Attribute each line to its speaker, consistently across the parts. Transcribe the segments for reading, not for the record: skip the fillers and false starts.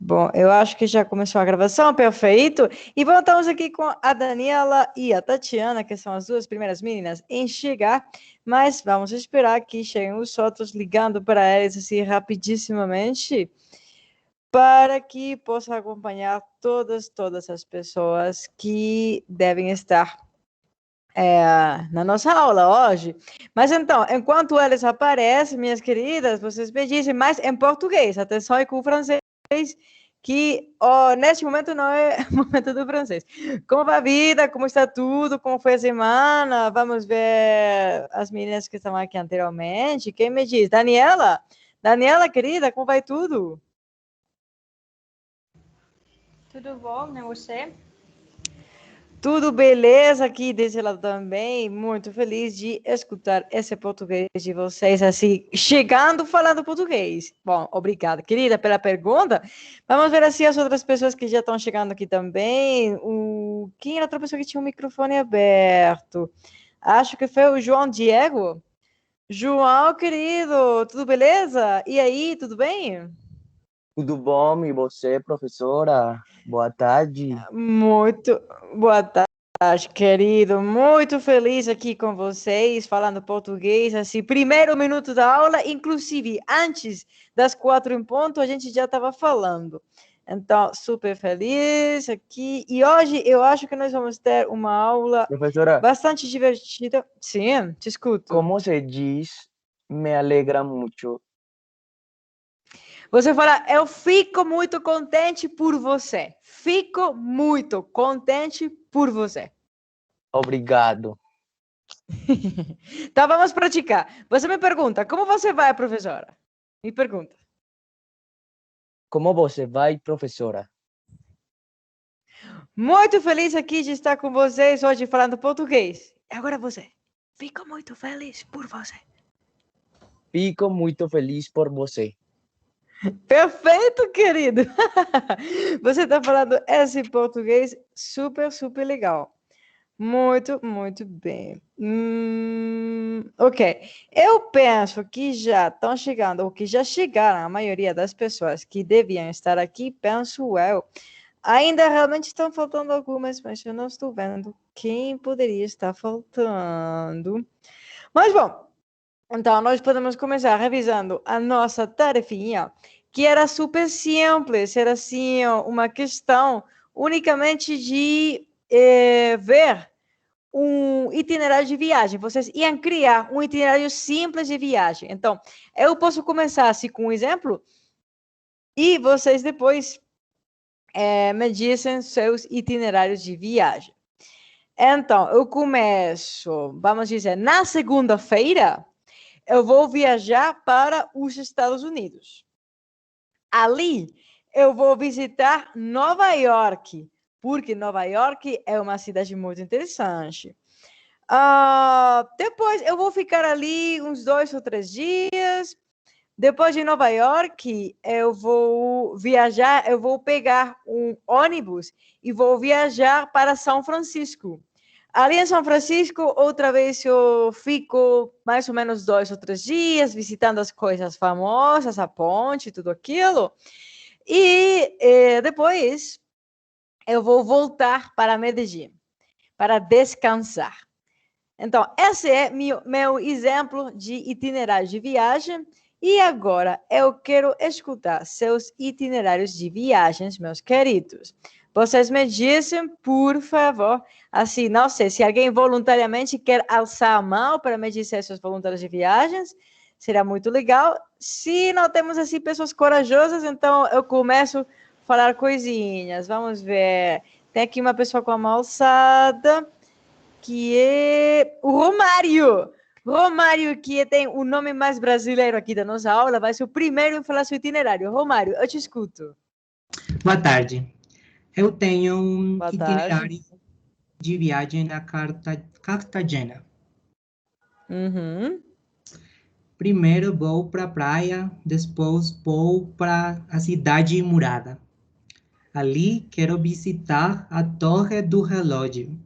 Speaker 1: Bom, eu acho que já começou a gravação, perfeito. E bom, estamos aqui com a Daniela e a Tatiana, que são as duas primeiras meninas em chegar, mas vamos esperar que cheguem os outros, ligando para eles assim rapidissimamente, para que possa acompanhar todas as pessoas que devem estar na nossa aula hoje. Mas então, enquanto eles aparecem, minhas queridas, vocês me dizem mais em português, atenção aí com o francês, que neste momento não é momento do francês. Como vai a vida? Como está tudo? Como foi a semana? Vamos ver as meninas que estavam aqui anteriormente. Quem me diz? Daniela? Daniela, querida, como vai tudo?
Speaker 2: Tudo bom, né? Você?
Speaker 1: Tudo beleza aqui desse lado também. Muito feliz de escutar esse português de vocês, assim, chegando falando português. Bom, obrigada, querida, pela pergunta. Vamos ver assim as outras pessoas que já estão chegando aqui também. Quem era outra pessoa que tinha o microfone aberto? Acho que foi o João Diego. João, querido, tudo beleza? E aí, tudo bem?
Speaker 3: Tudo bom, e você, professora? Boa tarde.
Speaker 1: Muito boa tarde, querido. Muito feliz aqui com vocês, falando português. Assim, primeiro minuto da aula, inclusive antes das 4 em ponto, a gente já estava falando. Então, super feliz aqui. E hoje eu acho que nós vamos ter uma aula
Speaker 3: Professora,
Speaker 1: bastante divertida. Sim, te escuto.
Speaker 3: como se diz, me alegra muito.
Speaker 1: Você fala, eu fico muito contente por você. Fico muito contente por você.
Speaker 3: Obrigado.
Speaker 1: Então vamos praticar. Você me pergunta, como você vai, professora? Me pergunta.
Speaker 3: Como você vai, professora?
Speaker 1: Muito feliz aqui de estar com vocês hoje falando português. E agora você. Fico muito feliz por você.
Speaker 3: Fico muito feliz por você.
Speaker 1: Perfeito, querido. Você está falando esse português super, super legal. Muito, muito bem. Ok. Eu penso que já estão chegando, ou que já chegaram a maioria das pessoas que deviam estar aqui, penso eu. Ainda realmente estão faltando algumas, mas eu não estou vendo quem poderia estar faltando. Mas bom, então nós podemos começar revisando a nossa tarefinha, que era super simples, era assim uma questão unicamente de ver um itinerário de viagem. Vocês iam criar um itinerário simples de viagem. Então, eu posso começar assim com um exemplo e vocês depois me dizem seus itinerários de viagem. Então, eu começo, vamos dizer, na segunda-feira, eu vou viajar para os Estados Unidos. Ali, eu vou visitar Nova York, porque Nova York é uma cidade muito interessante. Depois, eu vou ficar ali uns 2 ou 3 dias. Depois de Nova York, eu vou viajar, eu vou pegar um ônibus e vou viajar para São Francisco. Ali em São Francisco, outra vez eu fico mais ou menos 2 ou 3 dias visitando as coisas famosas, a ponte, tudo aquilo. E depois eu vou voltar para Medellín para descansar. Então, esse é meu exemplo de itinerário de viagem. E agora eu quero escutar seus itinerários de viagens, meus queridos. Vocês me dizem, por favor, assim, não sei, se alguém voluntariamente quer alçar a mão para me dizer seus voluntários de viagens, será muito legal. Se não temos, assim, pessoas corajosas, então eu começo a falar coisinhas. Vamos ver. Tem aqui uma pessoa com a mão alçada, que é o Romário. Romário, que tem o nome mais brasileiro aqui da nossa aula, vai ser o primeiro a falar seu itinerário. Romário, eu te escuto.
Speaker 4: Boa tarde. Eu tenho um
Speaker 1: Boa tarde.
Speaker 4: itinerário de viagem a Cartagena.
Speaker 1: Uhum.
Speaker 4: Primeiro vou para a praia, depois vou para a cidade murada. Ali quero visitar a Torre do Relógio.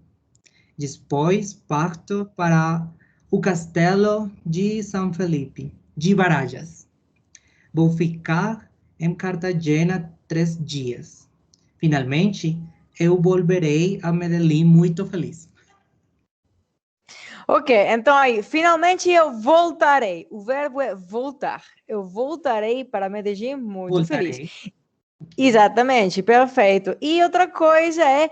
Speaker 4: Depois parto para o Castelo de São Felipe, de Barajas. Vou ficar em Cartagena 3 dias. Finalmente, eu volverei a Medellín muito feliz.
Speaker 1: Ok, então aí, finalmente eu voltarei. O verbo é voltar. Eu voltarei para Medellín muito feliz. Exatamente, perfeito. E outra coisa é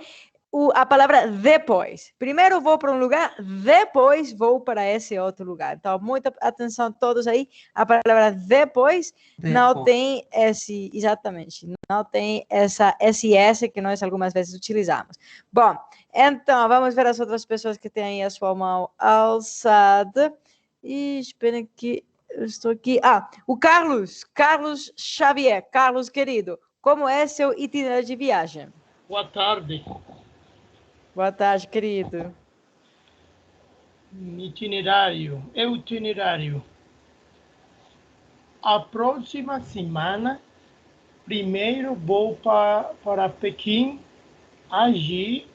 Speaker 1: a palavra depois. Primeiro vou para um lugar, depois vou para esse outro lugar. Então, muita atenção todos aí. A palavra depois não tem esse, exatamente, não tem essa SS que nós algumas vezes utilizamos. Bom, então, vamos ver as outras pessoas que têm a sua mão alçada. E esperem que eu estou aqui. O Carlos Xavier. Carlos, querido, como é seu itinerário de viagem?
Speaker 5: Boa tarde.
Speaker 1: Boa tarde, querido.
Speaker 5: Itinerário. A próxima semana, primeiro vou para Pequim. Allí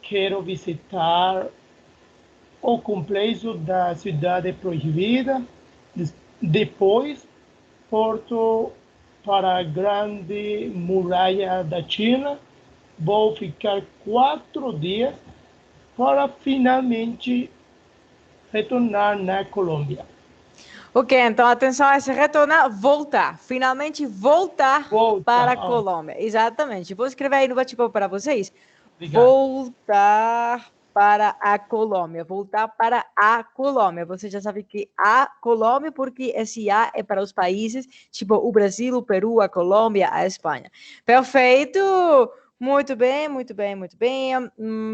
Speaker 5: quero visitar o complexo da Cidade Proibida. Depois, porto para a Grande Muralha da China. Vou ficar 4 dias para finalmente retornar na Colômbia.
Speaker 1: Ok, então atenção a esse retornar, voltar. Finalmente voltar para a Colômbia. Exatamente. Vou escrever aí no bate-papo para vocês. Obrigado. Voltar para a Colômbia. Voltar para a Colômbia. Você já sabe que a Colômbia, porque esse A é para os países, tipo o Brasil, o Peru, a Colômbia, a Espanha. Perfeito! Muito bem, muito bem, muito bem.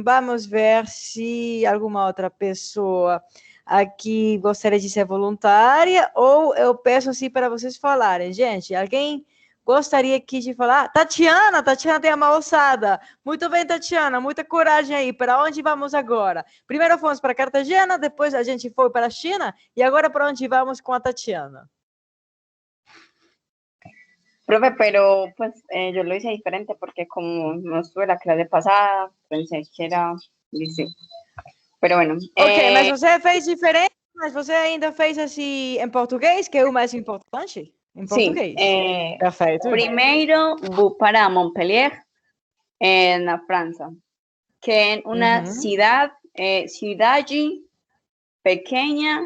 Speaker 1: Vamos ver se alguma outra pessoa aqui gostaria de ser voluntária, ou eu peço assim para vocês falarem. Gente, alguém gostaria aqui de falar? Tatiana tem a mão alçada. Muito bem, Tatiana, muita coragem aí. Para onde vamos agora? Primeiro fomos para Cartagena, depois a gente foi para a China, e agora para onde vamos com a Tatiana?
Speaker 6: Profe, pero pues yo lo hice diferente porque como no estuve la clase pasada, pensé que era liceo. Pero bueno.
Speaker 1: Ok, mas você fez diferente, mas você ainda fez assim em português, que é o mais importante? Em português.
Speaker 6: Sim,
Speaker 1: perfeito.
Speaker 6: Primeiro vou para Montpellier, na França, que é uma cidade pequena,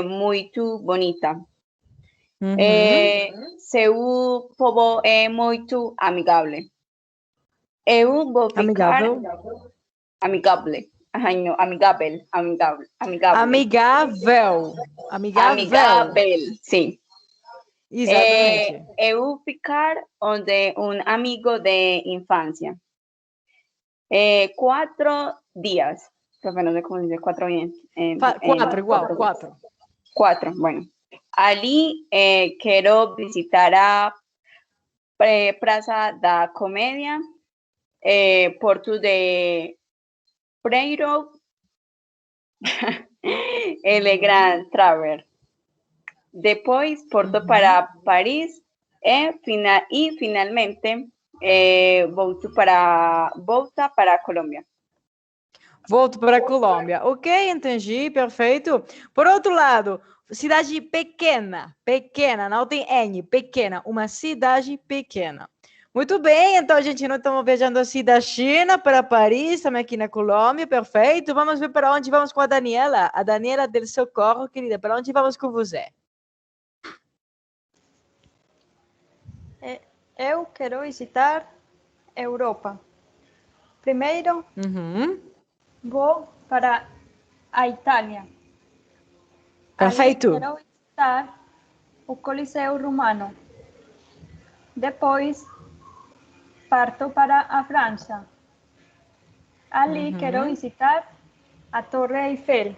Speaker 6: muito bonita. Seu povo é muito amigável. Eu vou ficar... Amigável. Amigável, sim.
Speaker 1: Exatamente.
Speaker 6: Eu vou ficar onde um amigo de infância. 4 dias. Profe, no sé cómo dice 4 bien.
Speaker 1: 4, igual, 4.
Speaker 6: 4, bueno. Ali quero visitar a Praça da Comédia, Porto de Preiro, El Gran Traver. Depois, porto para Paris e finalmente volto para a Colômbia.
Speaker 1: Volto para a Colômbia. Ok, entendi, perfeito. Por outro lado, cidade pequena, não tem N, pequena, uma cidade pequena. Muito bem, então, gente, nós estamos viajando assim da China para Paris, também aqui na Colômbia, perfeito. Vamos ver para onde vamos com a Daniela del Socorro, querida, para onde vamos com você?
Speaker 2: Eu quero visitar Europa. Primeiro, vou para a Itália.
Speaker 1: Perfeito.
Speaker 2: Ali quero visitar o Coliseu Romano. Depois, parto para a França. Ali quero visitar a Torre Eiffel.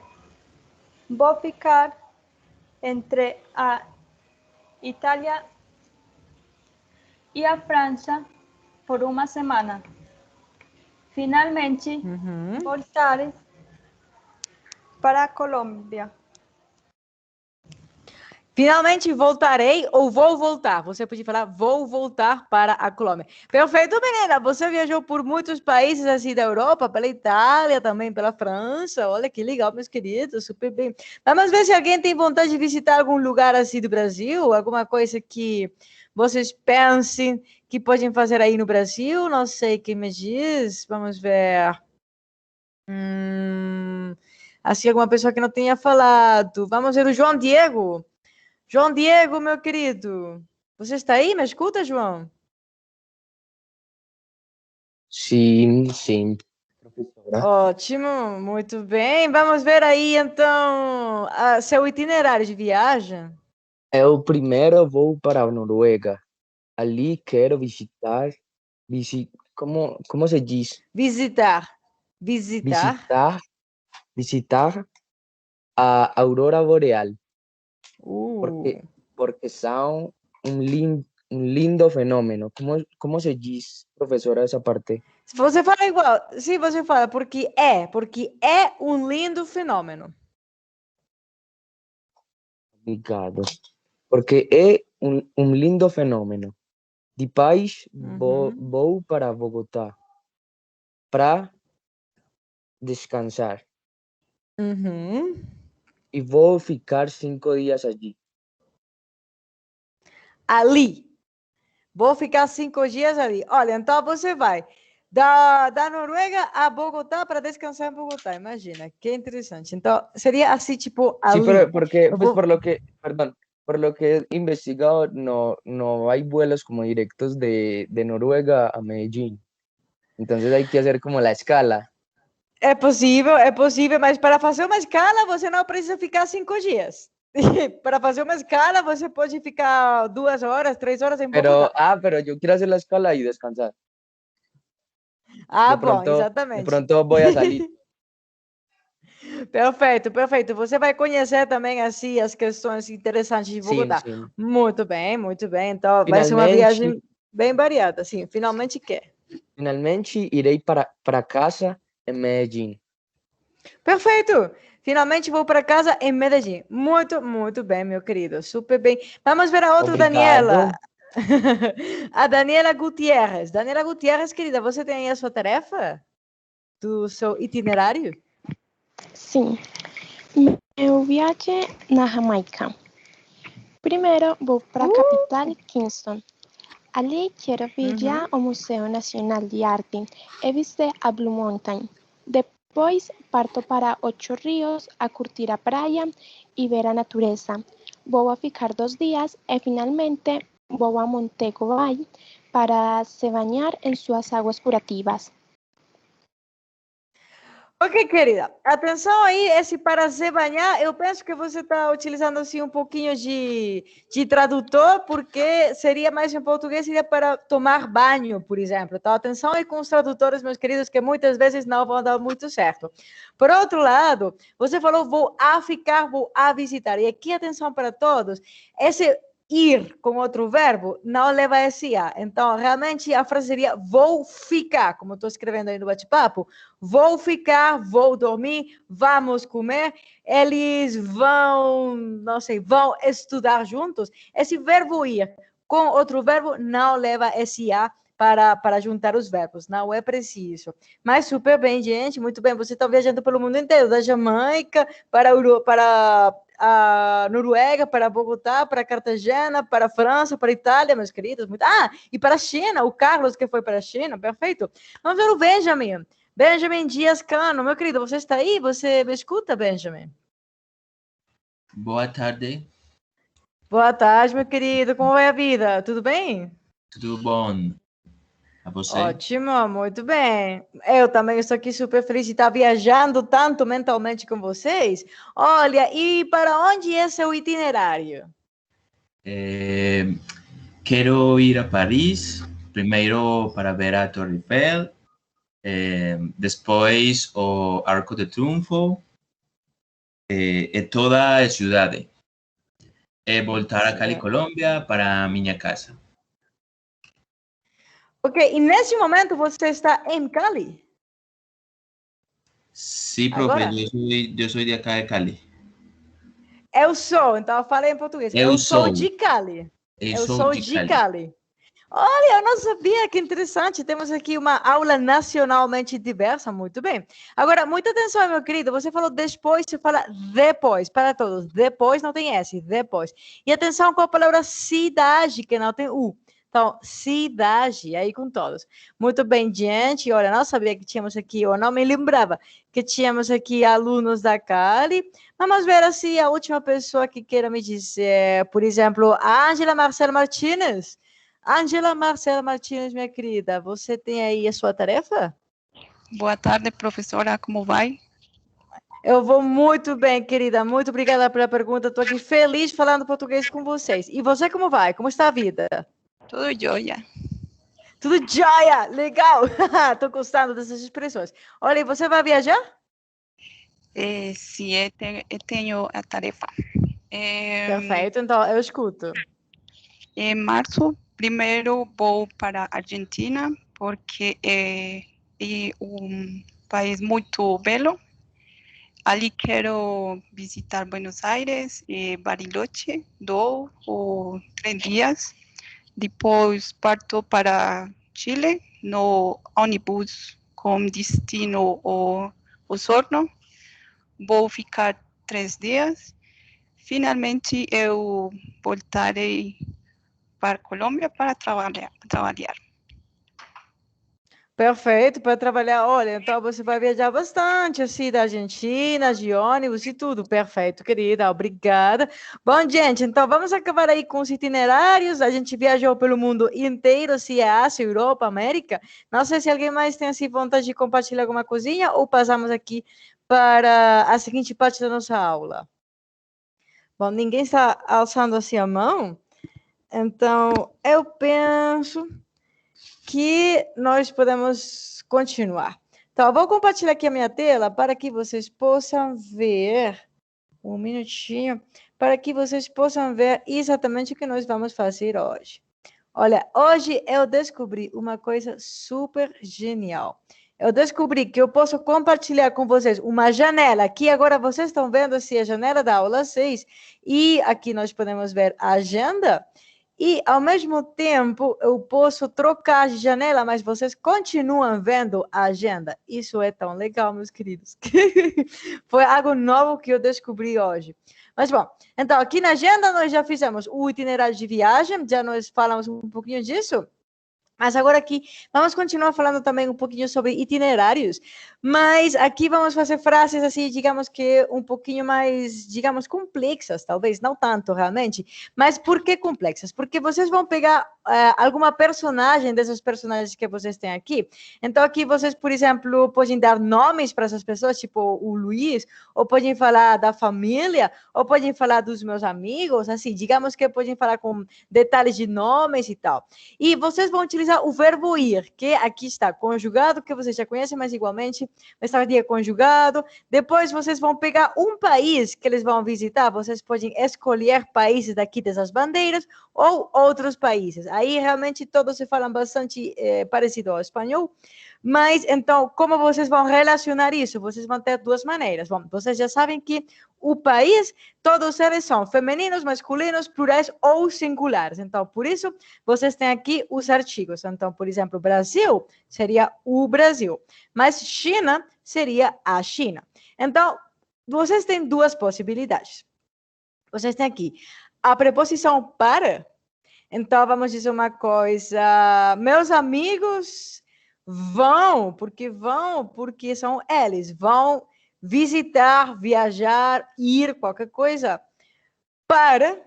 Speaker 2: Vou ficar entre a Itália e a França por uma semana. Finalmente, voltar para a Colômbia.
Speaker 1: Finalmente voltarei ou vou voltar. Você pode falar, vou voltar para a Colômbia. Perfeito, menina. Você viajou por muitos países assim da Europa, pela Itália, também pela França. Olha que legal, meus queridos, super bem. Vamos ver se alguém tem vontade de visitar algum lugar assim do Brasil, alguma coisa que vocês pensem que podem fazer aí no Brasil. Não sei quem me diz. Vamos ver. Assim, alguma pessoa que não tenha falado. Vamos ver o João Diego. João Diego, meu querido. Você está aí? Me escuta, João?
Speaker 3: Sim, sim, professora.
Speaker 1: Ótimo, muito bem. Vamos ver aí, então, seu itinerário de viagem.
Speaker 3: Eu primeiro vou para a Noruega. Ali quero como se diz?
Speaker 1: Visitar.
Speaker 3: Visitar a aurora boreal,
Speaker 1: Uh.
Speaker 3: porque são um lindo fenômeno. Como se diz, professora, essa parte?
Speaker 1: Você fala igual. Sim, você fala, porque é um lindo fenômeno.
Speaker 3: Obrigado. Porque é um lindo fenômeno. Depois vou para Bogotá para descansar. E vou ficar 5 dias ali.
Speaker 1: Ali. Vou ficar 5 dias ali. Olha, então você vai da Noruega a Bogotá para descansar em Bogotá. Imagina, que interessante. Então, seria assim, tipo,
Speaker 3: Sí,
Speaker 1: ali.
Speaker 3: pero porque, pues
Speaker 1: Vou-
Speaker 3: por lo que he investigado, no hay vuelos como directos de Noruega a Medellín. Entonces hay que hacer como la escala.
Speaker 1: É possível, mas para fazer uma escala, você não precisa ficar 5 dias. Para fazer uma escala, você pode ficar 2 horas, 3 horas em Bogotá.
Speaker 3: Pero yo quiero hacer la escala y descansar.
Speaker 1: Ah,
Speaker 3: De
Speaker 1: bom,
Speaker 3: de
Speaker 1: exatamente.
Speaker 3: pronto voy a salir.
Speaker 1: Perfeito, perfeito. Você vai conhecer também assim as questões interessantes de
Speaker 3: Sim,
Speaker 1: Bogotá.
Speaker 3: sim.
Speaker 1: Muito bem, muito bem. Então, vai ser uma
Speaker 3: Finalmente,
Speaker 1: viagem bem variada, sim. Finalmente quer.
Speaker 3: finalmente irei para casa en Medellín.
Speaker 1: Perfeito. Finalmente vou para casa em Medellín. Muito, muito bem, meu querido. Super bem. Vamos ver a outra Daniela.
Speaker 3: Obrigado.
Speaker 1: A Daniela Gutierrez. Daniela Gutierrez, querida, você tem aí a sua tarefa do seu itinerário?
Speaker 7: Sim, meu viagem na Jamaica. Primeiro vou para a capital, Kingston. Ali quero viajar ao Museu Nacional de Arte e visitar a Blue Mountain. Depois parto para Ocho Rios a curtir a praia e ver a natureza. Vou a ficar 2 dias e finalmente vou a Montego Bay para se banhar em suas águas curativas.
Speaker 1: Ok, querida. Atenção aí, esse para se banhar, eu penso que você está utilizando assim um pouquinho de tradutor, porque seria mais em português, seria para tomar banho, por exemplo. Então, atenção aí com os tradutores, meus queridos, que muitas vezes não vão dar muito certo. Por outro lado, você falou vou a ficar, vou a visitar. E aqui, atenção para todos, esse ir com outro verbo não leva esse a. Então, realmente, a frase seria vou ficar, como estou escrevendo aí no bate-papo. Vou ficar, vou dormir, vamos comer, eles vão, não sei, vão estudar juntos. Esse verbo ir com outro verbo não leva esse a para juntar os verbos, não é preciso. Mas super bem, gente, muito bem. Você está viajando pelo mundo inteiro, da Jamaica para a Noruega, para Bogotá, para Cartagena, para a França, para a Itália, meus queridos. Muito... Ah, e para a China, o Carlos que foi para a China, perfeito. Vamos ver o Benjamin. Benjamin Dias Cano, meu querido, você está aí? Você me escuta, Benjamin?
Speaker 8: Boa tarde.
Speaker 1: Boa tarde, meu querido. Como vai a vida? Tudo bem?
Speaker 8: Tudo bom? A você?
Speaker 1: Ótimo, muito bem. Eu também estou aqui super feliz de estar viajando tanto mentalmente com vocês. Olha, e para onde é seu itinerário?
Speaker 8: Quero ir a Paris, primeiro para ver a Torre Eiffel, depois o Arco de Triunfo e toda a cidade. E voltar a Cali, Colômbia, para a minha casa.
Speaker 1: Ok, e nesse momento você está em Cali?
Speaker 8: Sim, profe,
Speaker 1: Agora?
Speaker 8: eu sou de acá de Cali.
Speaker 1: Eu sou, então eu falei em português. Eu sou de Cali. Eu sou de Cali. Olha, eu não sabia, que interessante. Temos aqui uma aula nacionalmente diversa, muito bem. Agora, muita atenção, meu querido. Você falou depois, você fala depois, para todos. Depois não tem S, depois. E atenção com a palavra cidade, que não tem U. Então, cidade, aí com todos. Muito bem, gente. Olha, não sabia que tínhamos aqui, eu não me lembrava que tínhamos aqui alunos da Cali. Vamos ver se a última pessoa que queira me dizer, por exemplo, a Ângela Marcela Martínez. Ângela Marcela Martínez, minha querida, você tem aí a sua tarefa?
Speaker 9: Boa tarde, professora, como vai?
Speaker 1: Eu vou muito bem, querida, muito obrigada pela pergunta, estou aqui feliz falando português com vocês. E você como vai? Como está a vida?
Speaker 9: Tudo jóia.
Speaker 1: Tudo jóia, legal, estou gostando dessas expressões. Olha, e você vai viajar?
Speaker 9: Sim, eu tenho a tarefa.
Speaker 1: Perfeito, então eu escuto.
Speaker 9: Em março, primeiro vou para a Argentina, porque é um país muito belo. Ali quero visitar Buenos Aires e Bariloche, 2 ou 3 dias. Depois parto para Chile, no ônibus com destino ao Osorno. Vou ficar 3 dias. Finalmente, eu voltarei para Colômbia para trabalhar.
Speaker 1: Perfeito, para trabalhar. Olha, então você vai viajar bastante, assim, da Argentina, de ônibus e tudo. Perfeito, querida, obrigada. Bom, gente, então vamos acabar aí com os itinerários. A gente viajou pelo mundo inteiro, se é Ásia, Europa, América. Não sei se alguém mais tem, assim, vontade de compartilhar alguma coisinha ou passamos aqui para a seguinte parte da nossa aula. Bom, ninguém está alçando assim a mão, então eu penso que nós podemos continuar. Então, eu vou compartilhar aqui a minha tela para que vocês possam ver, um minutinho, para que vocês possam ver exatamente o que nós vamos fazer hoje. Olha, hoje eu descobri uma coisa super genial. Eu descobri que eu posso compartilhar com vocês uma janela. Aqui agora vocês estão vendo assim, a janela da aula 6, e aqui nós podemos ver a agenda. E, ao mesmo tempo, eu posso trocar de janela, mas vocês continuam vendo a agenda. Isso é tão legal, meus queridos. Foi algo novo que eu descobri hoje. Mas, bom, então, aqui na agenda nós já fizemos o itinerário de viagem, já nós falamos um pouquinho disso. Mas agora aqui, vamos continuar falando também um pouquinho sobre itinerários, mas aqui vamos fazer frases assim, digamos que um pouquinho mais, digamos, complexas, talvez, não tanto realmente, mas por que complexas? Porque vocês vão pegar alguma personagem desses personagens que vocês têm aqui, então aqui vocês, por exemplo, podem dar nomes para essas pessoas, tipo o Luiz, ou podem falar da família, ou podem falar dos meus amigos, assim, digamos que podem falar com detalhes de nomes e tal. E vocês vão utilizar o verbo ir, que aqui está conjugado, que vocês já conhecem, mas igualmente estaria conjugado. Depois vocês vão pegar um país que eles vão visitar, vocês podem escolher países daqui dessas bandeiras ou outros países. Aí realmente todos se falam bastante parecido ao espanhol. Mas, então, como vocês vão relacionar isso? Vocês vão ter duas maneiras. Bom, vocês já sabem que o país, todos eles são femininos, masculinos, plurais ou singulares. Então, por isso, vocês têm aqui os artigos. Então, por exemplo, Brasil seria o Brasil, mas China seria a China. Então, vocês têm duas possibilidades. Vocês têm aqui a preposição para. Então, vamos dizer uma coisa. Meus amigos vão, porque são eles, vão visitar, viajar, ir, qualquer coisa, para,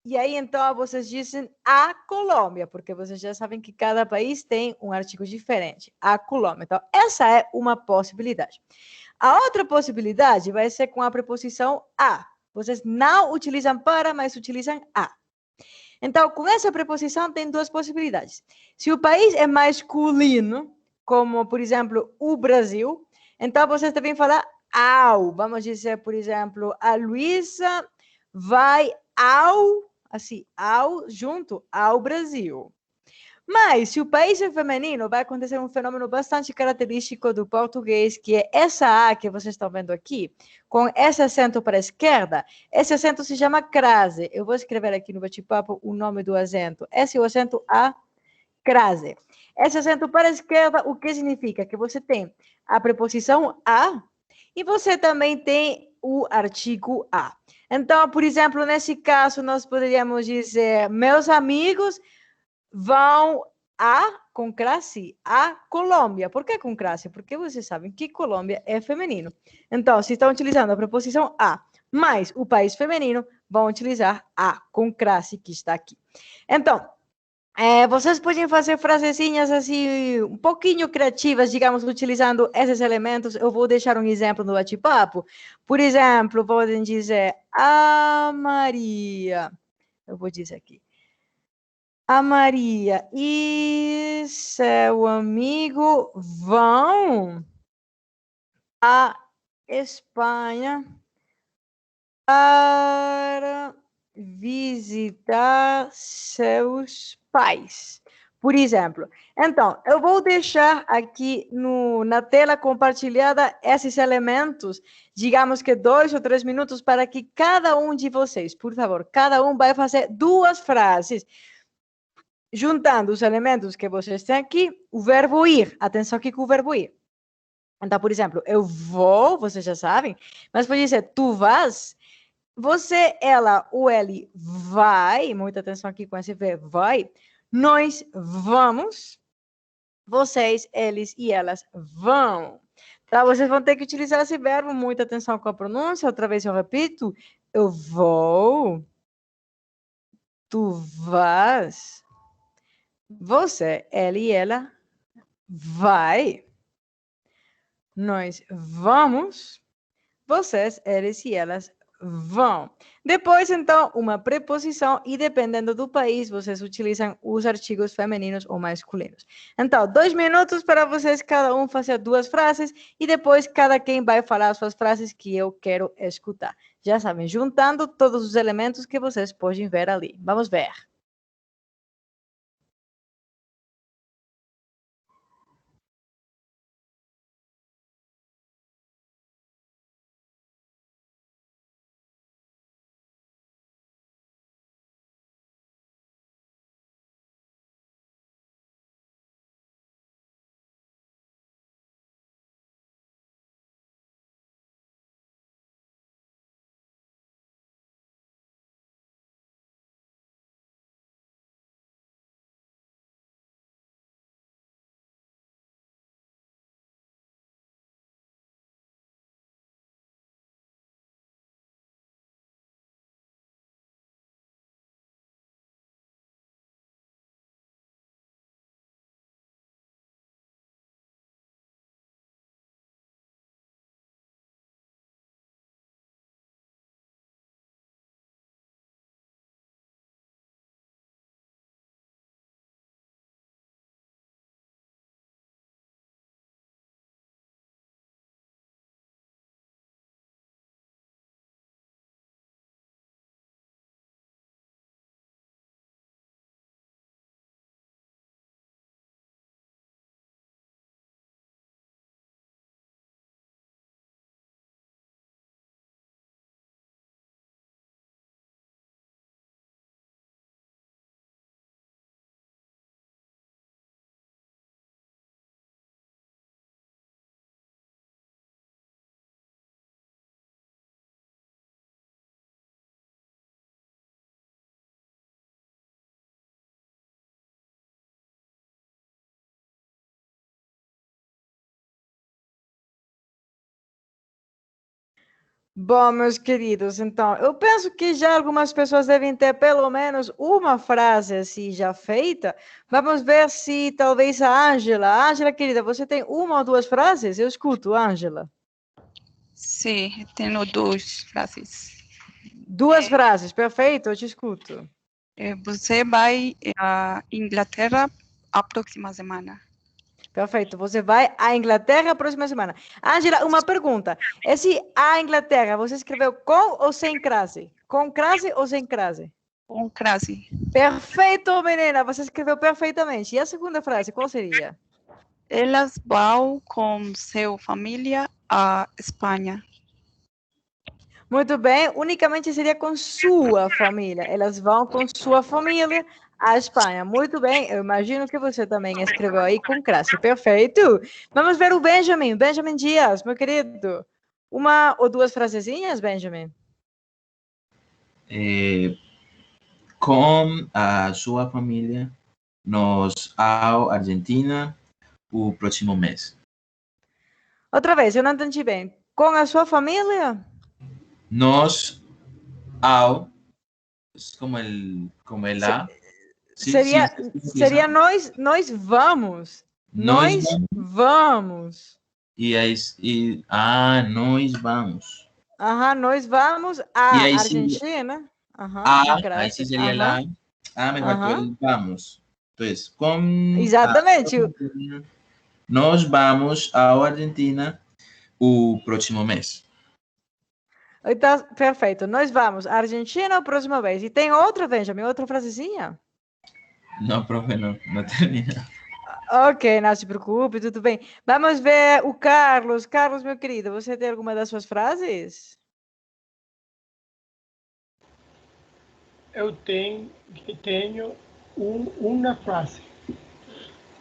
Speaker 1: e aí então vocês dizem a Colômbia, porque vocês já sabem que cada país tem um artigo diferente, a Colômbia. Então, essa é uma possibilidade. A outra possibilidade vai ser com a preposição a. Vocês não utilizam para, mas utilizam a. Então, com essa preposição, tem duas possibilidades. Se o país é masculino, como, por exemplo, o Brasil, então vocês devem falar ao. Vamos dizer, por exemplo, a Luísa vai ao, assim, ao, junto ao Brasil. Mas, se o país é feminino, vai acontecer um fenômeno bastante característico do português, que é essa A que vocês estão vendo aqui, com esse acento para a esquerda. Esse acento se chama crase. Eu vou escrever aqui no bate-papo o nome do acento. Esse é o acento A, crase. Esse acento para a esquerda, o que significa? Que você tem a preposição a e você também tem o artigo a. Então, por exemplo, nesse caso, nós poderíamos dizer: meus amigos vão com classe, a Colômbia. Por que com classe? Porque vocês sabem que Colômbia é feminino. Então, se estão utilizando a preposição a, mais o país feminino, vão utilizar a com classe, que está aqui. Então, vocês podem fazer frasezinhas assim, um pouquinho criativas, digamos, utilizando esses elementos. Eu vou deixar um exemplo no bate-papo. Por exemplo, podem dizer: a Maria, eu vou dizer aqui, a Maria e seu amigo vão à Espanha para visitar seus pais, por exemplo. Então, eu vou deixar aqui na tela compartilhada esses elementos, digamos que 2 ou 3 minutos, para que cada um de vocês, por favor, cada um vai fazer 2 frases, juntando os elementos que vocês têm aqui, o verbo ir. Atenção aqui com o verbo ir. Então, por exemplo, eu vou, vocês já sabem, mas pode dizer: tu vas. Você, ela, o ele vai, muita atenção aqui com esse verbo vai, nós vamos, vocês, eles e elas vão. Tá? Vocês vão ter que utilizar esse verbo, muita atenção com a pronúncia. Outra vez eu repito: eu vou, tu vas, você, ele e ela vai, nós vamos, vocês, eles e elas vão. Depois, então, uma preposição, e dependendo do país, vocês utilizam os artigos femininos ou masculinos. Então, 2 minutos para vocês, cada um fazer 2 frases, e depois cada quem vai falar as suas frases que eu quero escutar. Já sabem, juntando todos os elementos que vocês podem ver ali. Vamos ver. Bom, meus queridos, então, eu penso que já algumas pessoas devem ter pelo menos uma frase assim já feita. Vamos ver se talvez a Ângela. Ângela, querida, você tem 1 ou 2 frases? Eu escuto, Ângela.
Speaker 9: Sim, tenho 2 frases.
Speaker 1: 2 frases, perfeito, eu te escuto.
Speaker 9: Você vai à Inglaterra a próxima semana.
Speaker 1: Perfeito, você vai à Inglaterra a próxima semana. Ângela, uma pergunta. Esse à Inglaterra, você escreveu com ou sem crase? Com crase ou sem crase?
Speaker 9: Com crase.
Speaker 1: Perfeito, menina. Você escreveu perfeitamente. E a segunda frase, qual seria?
Speaker 9: Elas vão com sua família à Espanha.
Speaker 1: Muito bem. Unicamente seria com sua família. Elas vão com sua família à Espanha. Muito bem. Eu imagino que você também escreveu aí com crase. Perfeito. Vamos ver o Benjamin. Benjamin Dias, meu querido. Uma ou duas frasezinhas, Benjamin?
Speaker 8: Com a sua família, nós à Argentina o próximo mês.
Speaker 1: Outra vez, eu não entendi bem. Com a sua família?
Speaker 8: Nós ao, es como el A. Sí,
Speaker 1: Seria,
Speaker 8: sí, sí, sí,
Speaker 1: seria
Speaker 8: sí.
Speaker 1: nós vamos.
Speaker 8: Nós
Speaker 1: Nós vamos.
Speaker 8: nós vamos.
Speaker 1: Aham, nós vamos
Speaker 8: E
Speaker 1: à
Speaker 8: aí sim,
Speaker 1: Argentina. Aham,
Speaker 8: ahí sí sería el
Speaker 1: aham.
Speaker 8: A. Me faltó
Speaker 1: Ajá.
Speaker 8: el vamos. Entonces, con
Speaker 1: Exatamente.
Speaker 8: nós vamos à Argentina o próximo mês.
Speaker 1: Então, perfeito. Nós vamos à Argentina a próxima vez. E tem outra, Benjamin, outra frasezinha?
Speaker 8: Não, profe, não termina.
Speaker 1: Ok, não se preocupe, tudo bem. Vamos ver o Carlos. Carlos, meu querido, você tem alguma das suas frases?
Speaker 5: Eu tenho uma frase.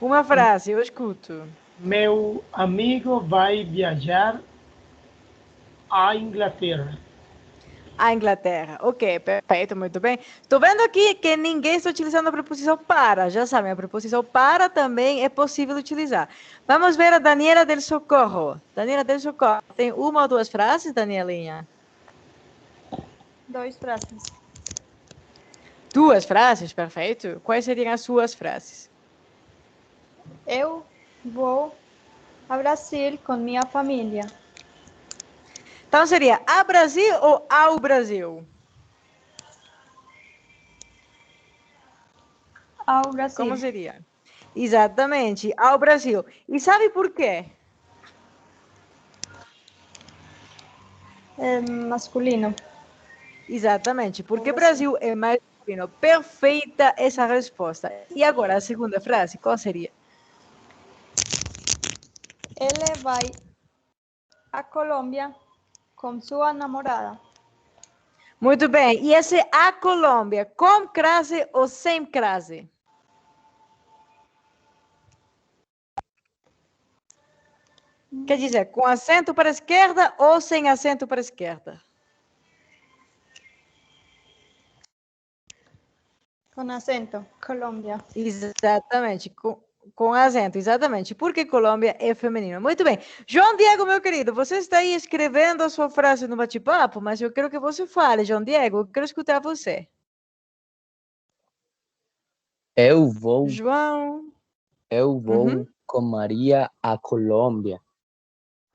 Speaker 1: Uma frase, eu escuto.
Speaker 5: Meu amigo vai viajar à Inglaterra.
Speaker 1: A Inglaterra. Ok, perfeito, muito bem. Estou vendo aqui que ninguém está utilizando a preposição para. Já sabem, a preposição para também é possível utilizar. Vamos ver a Daniela del Socorro. Daniela del Socorro, tem uma ou duas frases, Danielinha?
Speaker 2: 2 frases.
Speaker 1: Duas frases, perfeito. Quais seriam as suas frases?
Speaker 2: Eu vou ao Brasil com minha família.
Speaker 1: Então seria a Brasil ou ao Brasil?
Speaker 2: Ao Brasil.
Speaker 1: Como seria? Exatamente, ao Brasil. E sabe por quê?
Speaker 2: É masculino.
Speaker 1: Exatamente, porque
Speaker 2: Brasil.
Speaker 1: Brasil é mais masculino. Perfeita essa resposta. E agora, a segunda frase, qual seria?
Speaker 2: Ele vai à Colômbia com sua namorada.
Speaker 1: Muito bem. E esse a Colômbia, com crase ou sem crase? Quer dizer, com acento para a esquerda ou sem acento para a esquerda?
Speaker 2: Com acento, Colômbia.
Speaker 1: Exatamente, com acento, exatamente, porque Colômbia é feminino. Muito bem. João Diego, meu querido, você está aí escrevendo a sua frase no bate-papo, mas eu quero que você fale, João Diego, eu quero escutar você.
Speaker 3: Eu vou
Speaker 1: João.
Speaker 3: com Maria à Colômbia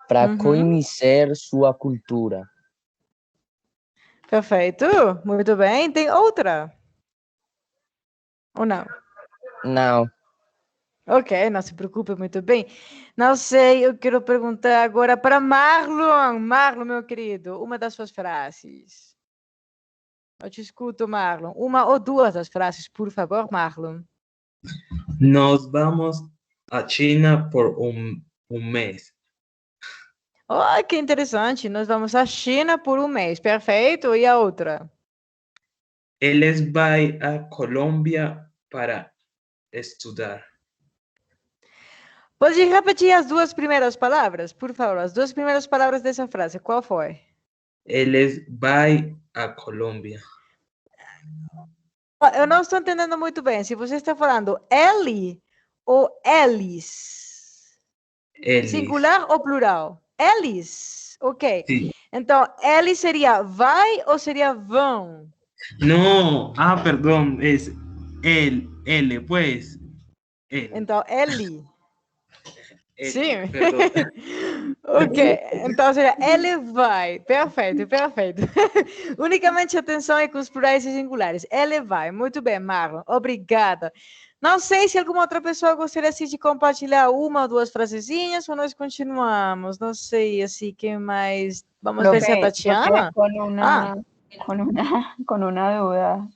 Speaker 3: para conhecer sua cultura.
Speaker 1: Perfeito, muito bem. Tem outra? Ou não?
Speaker 3: Não.
Speaker 1: Ok, não se preocupe, muito bem. Não sei, eu quero perguntar agora para Marlon. Marlon, meu querido, uma das suas frases. Eu te escuto, Marlon. Uma ou duas das frases, por favor, Marlon.
Speaker 10: Nós vamos à China por um mês.
Speaker 1: Oh, que interessante. Nós vamos à China por um mês. Perfeito. E a outra?
Speaker 10: Eles vão à Colômbia para estudar.
Speaker 1: Pode repetir as duas primeiras palavras, por favor? As duas primeiras palavras dessa frase. Qual foi?
Speaker 10: Eles vão à Colômbia.
Speaker 1: Eu não estou entendendo muito bem. Se você está falando ele ou eles?
Speaker 10: Eles.
Speaker 1: Singular ou plural? Eles. Ok.
Speaker 10: Sim.
Speaker 1: Então, eles seria vai ou seria vão?
Speaker 10: Não. Perdão. É ele, pues. Ele.
Speaker 1: Então, ele. Sim.
Speaker 10: Perdão.
Speaker 1: Ok. Então, seria ele vai. Perfeito, perfeito. Unicamente atenção aí com os plurais e singulares. Ele vai. Muito bem, Marlon. Obrigada. Não sei se alguma outra pessoa gostaria assim, de compartilhar uma ou duas frasezinhas ou nós continuamos. Não sei, assim, quem mais... Vamos ver se a Tatiana...
Speaker 6: Con una duda.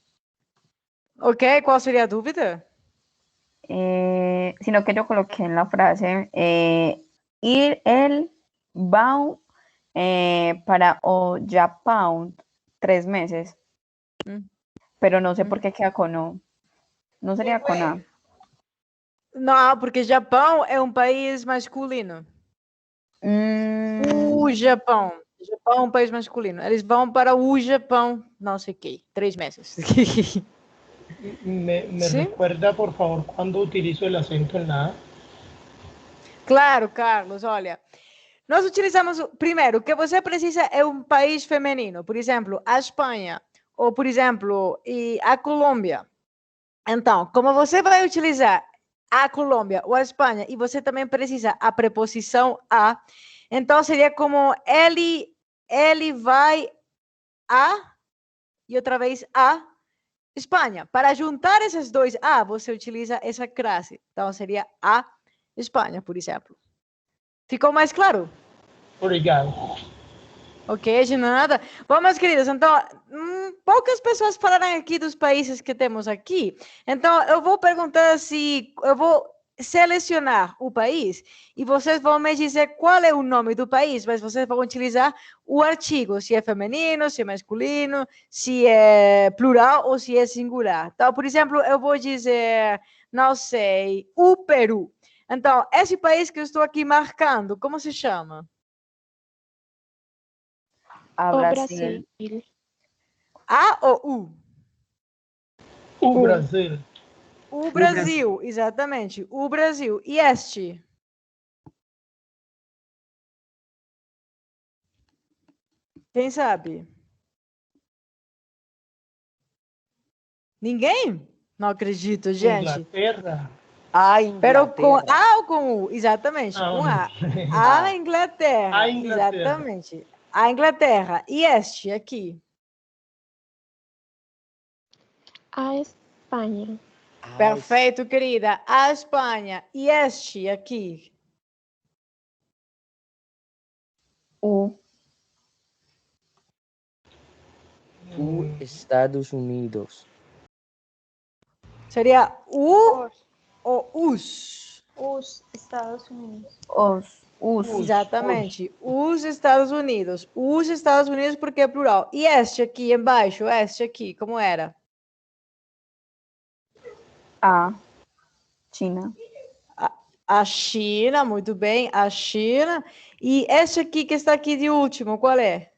Speaker 1: Ok, qual seria a dúvida?
Speaker 6: Sino que yo coloqué en la frase, él va para o Japón 3 meses, pero no sé por qué queda con O. No sería con A.
Speaker 1: Não, porque Japão é um país masculino. O Japão. Japão é um país masculino. Eles vão para o Japão, não sei o quê, 3 meses.
Speaker 5: ¿Me
Speaker 1: ¿Sí?
Speaker 5: recuerda, por favor, cuando utilizo el acento en la A?
Speaker 1: Claro, Carlos, olha. Nós utilizamos, primeiro, o que você precisa é um país feminino. Por exemplo, a Espanha. Ou, por exemplo, a Colômbia. Então, como você vai utilizar a Colômbia ou a Espanha e você também precisa a preposição a, então seria como ele vai a e outra vez a Espanha. Para juntar esses dois a, você utiliza essa crase. Então seria a Espanha, por exemplo. Ficou mais claro?
Speaker 5: Obrigado.
Speaker 1: Ok, de nada. Bom, meus queridos, então, poucas pessoas falaram aqui dos países que temos aqui. Então, eu vou perguntar se... Eu vou selecionar o país e vocês vão me dizer qual é o nome do país, mas vocês vão utilizar o artigo, se é feminino, se é masculino, se é plural ou se é singular. Então, por exemplo, eu vou dizer, não sei, o Peru. Então, esse país que eu estou aqui marcando, como se chama?
Speaker 6: A
Speaker 7: O
Speaker 6: Brasil.
Speaker 7: Brasil.
Speaker 1: A ou U?
Speaker 5: O Brasil.
Speaker 1: O Brasil, exatamente. O Brasil. E este? Quem sabe? Ninguém? Não acredito, gente.
Speaker 5: Inglaterra.
Speaker 3: A
Speaker 1: Pero com
Speaker 3: Inglaterra.
Speaker 1: A ou com U? Exatamente,
Speaker 5: Ah,
Speaker 1: com A.
Speaker 5: A.
Speaker 1: A Inglaterra.
Speaker 5: A Inglaterra.
Speaker 1: Exatamente. A Inglaterra. E este aqui?
Speaker 7: A Espanha.
Speaker 1: Perfeito, querida. A Espanha. E este aqui?
Speaker 6: U.
Speaker 3: Estados Unidos.
Speaker 1: Seria U ou US?
Speaker 2: Os Estados Unidos.
Speaker 6: Us.
Speaker 1: Exatamente. Os Estados Unidos. Os Estados Unidos porque é plural. E este aqui embaixo? Este aqui, como era?
Speaker 6: A. China.
Speaker 1: A China, muito bem. A China. E este aqui que está aqui de último, qual é?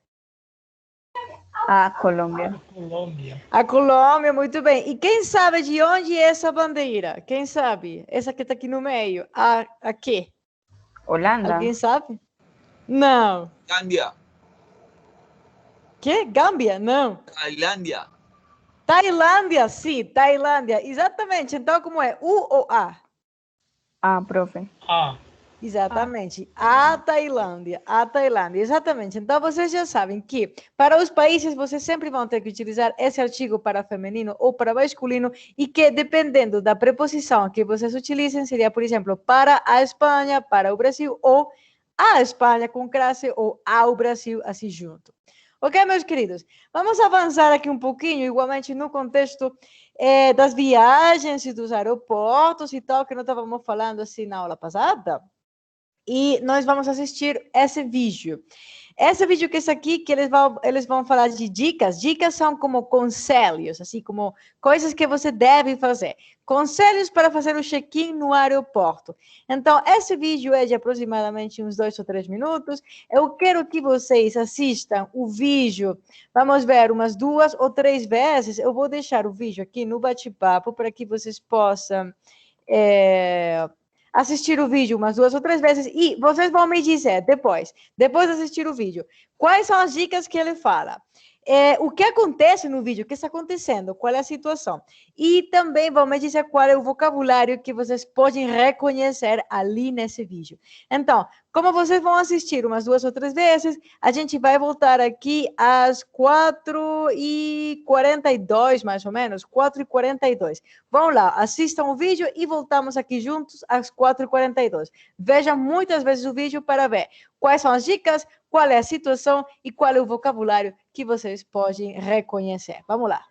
Speaker 6: A. Colômbia.
Speaker 5: Colômbia.
Speaker 1: A Colômbia, muito bem. E quem sabe de onde é essa bandeira? Quem sabe? Essa que está aqui no meio. A quê?
Speaker 6: Holanda.
Speaker 1: Alguém sabe? Não.
Speaker 11: Gambia.
Speaker 1: Que? Gâmbia? Não.
Speaker 11: Tailandia.
Speaker 1: Tailândia, sim, Tailândia. Exatamente. Então, como é? U ou A?
Speaker 6: A, profe.
Speaker 5: A.
Speaker 1: Exatamente. A Tailândia. A Tailândia. Exatamente. Então, vocês já sabem que para os países, vocês sempre vão ter que utilizar esse artigo para feminino ou para masculino e que, dependendo da preposição que vocês utilizem, seria, por exemplo, para a Espanha, para o Brasil, ou a Espanha com crase ou ao Brasil, assim junto. Ok, meus queridos? Vamos avançar aqui um pouquinho, igualmente no contexto das viagens e dos aeroportos e tal, que nós estávamos falando assim na aula passada. E nós vamos assistir esse vídeo. Esse vídeo que está aqui, que eles vão falar de dicas. Dicas são como conselhos, assim como coisas que você deve fazer. Conselhos para fazer o check-in no aeroporto. Então, esse vídeo é de aproximadamente uns 2 ou 3 minutos. Eu quero que vocês assistam o vídeo. Vamos ver umas 2 ou 3 vezes. Eu vou deixar o vídeo aqui no bate-papo para que vocês possam... assistir o vídeo umas 2 ou 3 vezes e vocês vão me dizer depois de assistir o vídeo, quais são as dicas que ele fala. O que acontece no vídeo, o que está acontecendo, qual é a situação. E também vão me dizer qual é o vocabulário que vocês podem reconhecer ali nesse vídeo. Então, como vocês vão assistir umas 2 ou 3 vezes, a gente vai voltar aqui às 4h42, mais ou menos, 4h42. Vão lá, assistam o vídeo e voltamos aqui juntos às 4h42. Vejam muitas vezes o vídeo para ver quais são as dicas, qual é a situação e qual é o vocabulário que vocês podem reconhecer. Vamos lá.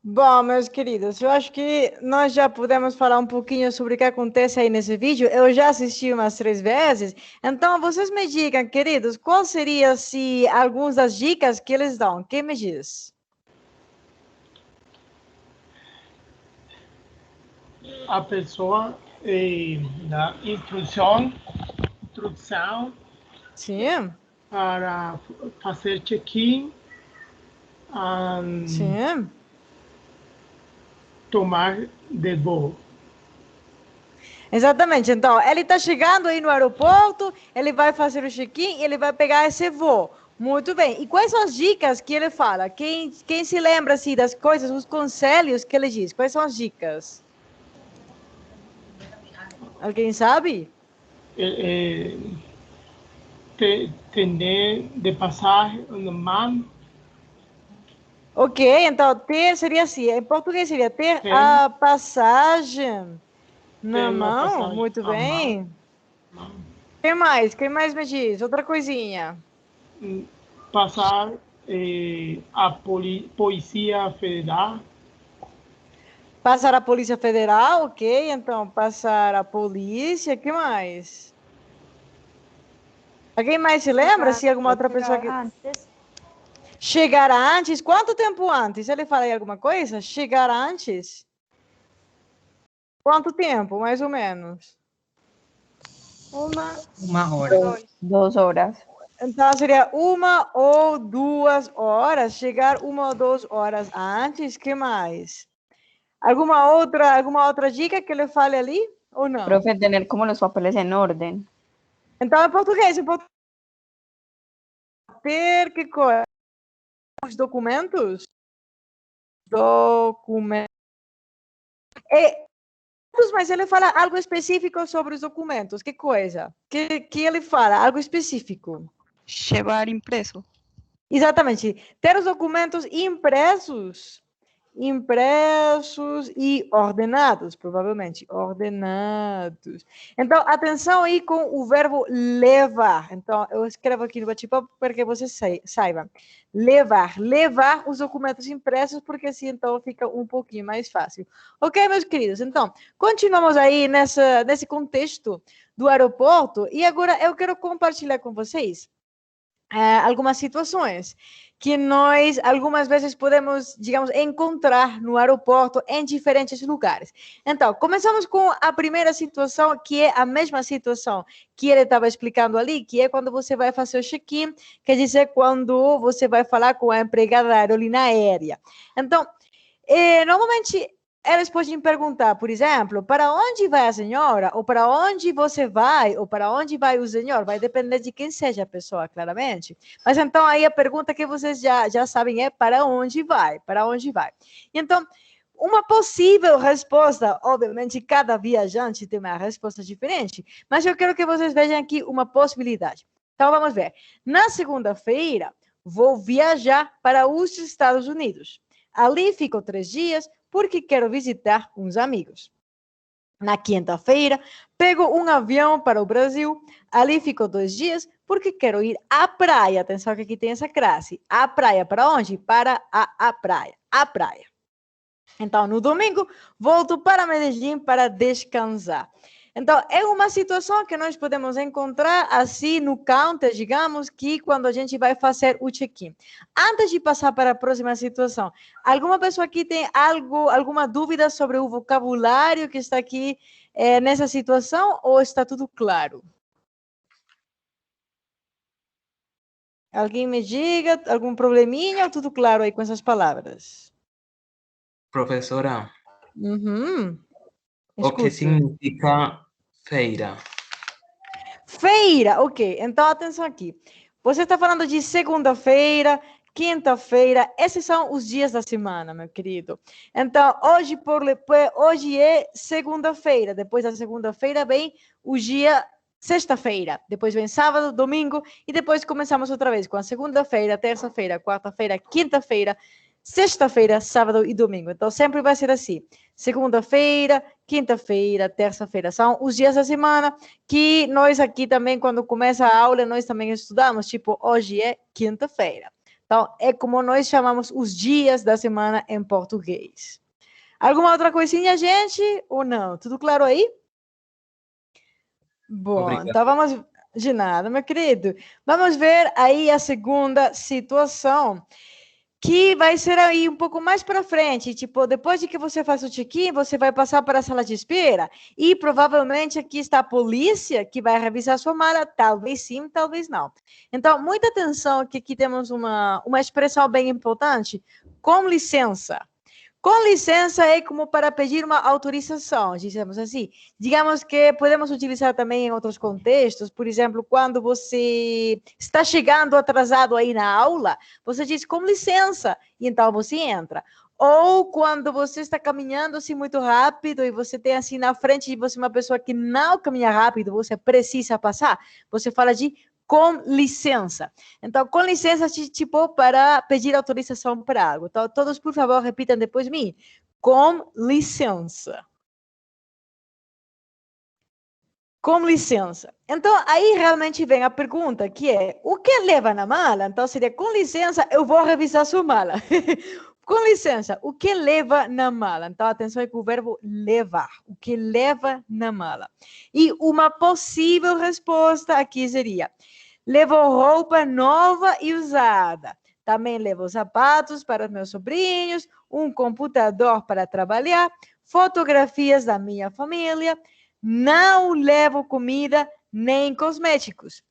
Speaker 1: Bom, meus queridos, eu acho que nós já podemos falar um pouquinho sobre o que acontece aí nesse vídeo. Eu já assisti umas 3 vezes. Então, vocês me digam, queridos, qual seria se algumas das dicas que eles dão? Quem me diz?
Speaker 5: A pessoa na instrução
Speaker 1: Sim,
Speaker 5: para fazer check-in,
Speaker 1: sim.
Speaker 5: tomar de voo.
Speaker 1: Exatamente. Então, ele está chegando aí no aeroporto, ele vai fazer o check-in e ele vai pegar esse voo. Muito bem. E quais são as dicas que ele fala? Quem se lembra assim, das coisas, os conselhos que ele diz? Quais são as dicas? Alguém sabe?
Speaker 5: Tener de passar na mão.
Speaker 1: Ok, então ter seria assim, em português seria ter a passagem na mão, muito bem. Quem mais? Quem mais me diz? Outra coisinha.
Speaker 5: Passar a Polícia Federal.
Speaker 1: Passar a Polícia Federal, ok, então passar a polícia, que mais? Alguém mais se lembra? Se alguma outra pessoa que... Chegar antes? Quanto tempo antes? Ele fala aí alguma coisa? Chegar antes? Quanto tempo, mais ou menos?
Speaker 4: Uma hora.
Speaker 6: 2 horas.
Speaker 1: Então, seria 1 ou 2 horas. Chegar 1 ou 2 horas antes. Que mais? Alguma outra dica que ele fale ali? Ou não?
Speaker 6: Profe, tener como los papeles en orden.
Speaker 1: Então, em português, ter que coisa? Os documentos? Mas ele fala algo específico sobre os documentos. Que coisa? Que ele fala? Algo específico.
Speaker 9: Llevar impreso.
Speaker 1: Exatamente. Ter os documentos impressos e ordenados, provavelmente. Ordenados. Então, atenção aí com o verbo levar. Então, eu escrevo aqui no bate-papo para que vocês saibam. Levar os documentos impressos, porque assim, então, fica um pouquinho mais fácil. Ok, meus queridos? Então, continuamos aí nesse contexto do aeroporto. E agora eu quero compartilhar com vocês algumas situações que nós, algumas vezes, podemos, digamos, encontrar no aeroporto em diferentes lugares. Então, começamos com a primeira situação, que é a mesma situação que ele estava explicando ali, que é quando você vai fazer o check-in, quer dizer, quando você vai falar com a empregada da aerolínea aérea. Então, normalmente, eles podem perguntar, por exemplo, para onde vai a senhora? Ou para onde você vai? Ou para onde vai o senhor? Vai depender de quem seja a pessoa, claramente. Mas então aí a pergunta que vocês já sabem é para onde vai? Para onde vai? Então, uma possível resposta, obviamente cada viajante tem uma resposta diferente, mas eu quero que vocês vejam aqui uma possibilidade. Então vamos ver. Na segunda-feira, vou viajar para os Estados Unidos. Ali fico 3 dias, porque quero visitar uns amigos. Na quinta-feira, pego um avião para o Brasil. Ali fico 2 dias, porque quero ir à praia. Atenção que aqui tem essa crase. A praia para onde? Para a praia. A praia. Então, no domingo, volto para Medellín para descansar. Então, é uma situação que nós podemos encontrar assim no counter, digamos, que quando a gente vai fazer o check-in. Antes de passar para a próxima situação, alguma pessoa aqui tem alguma dúvida sobre o vocabulário que está aqui nessa situação ou está tudo claro? Alguém me diga, algum probleminha ou tudo claro aí com essas palavras?
Speaker 10: Profesora, o que
Speaker 1: Escuto.
Speaker 10: significa feira?
Speaker 1: Feira, ok. Então, atenção aqui. Você está falando de segunda-feira, quinta-feira. Esses são os dias da semana, meu querido. Então, hoje é segunda-feira. Depois da segunda-feira vem o dia sexta-feira. Depois vem sábado, domingo. E depois começamos outra vez com a segunda-feira, terça-feira, quarta-feira, quinta-feira, sexta-feira, sábado e domingo. Então, sempre vai ser assim. Segunda-feira, quinta-feira, terça-feira. São os dias da semana que nós aqui também, quando começa a aula, nós também estudamos. Tipo, hoje é quinta-feira. Então, é como nós chamamos os dias da semana em português. Alguma outra coisinha, gente? Ou não? Tudo claro aí? Bom,
Speaker 8: Obrigado.
Speaker 1: então vamos... De nada, meu querido. Vamos ver aí a segunda situação, que vai ser aí um pouco mais para frente, tipo, depois de que você faz o check-in, você vai passar para a sala de espera e provavelmente aqui está a polícia que vai revisar sua mala, talvez sim, talvez não. Então, muita atenção que aqui temos uma expressão bem importante, com licença. Com licença é como para pedir uma autorização, dizemos assim. Digamos que podemos utilizar também em outros contextos, por exemplo, quando você está chegando atrasado aí na aula, você diz com licença, e então você entra. Ou quando você está caminhando assim muito rápido e você tem assim na frente de você uma pessoa que não caminha rápido, você precisa passar, você fala de com licença. Então, com licença, tipo, para pedir autorização para algo. Então, todos, por favor, repitam depois de mim. Com licença. Com licença. Então, aí realmente vem a pergunta, que é, o que leva na mala? Então, seria, com licença, eu vou revisar sua mala. Com licença, o que leva na mala? Então, atenção com o verbo levar. O que leva na mala? E uma possível resposta aqui seria, levo roupa nova e usada. Também levo sapatos para os meus sobrinhos, um computador para trabalhar, fotografias da minha família. Não levo comida nem cosméticos.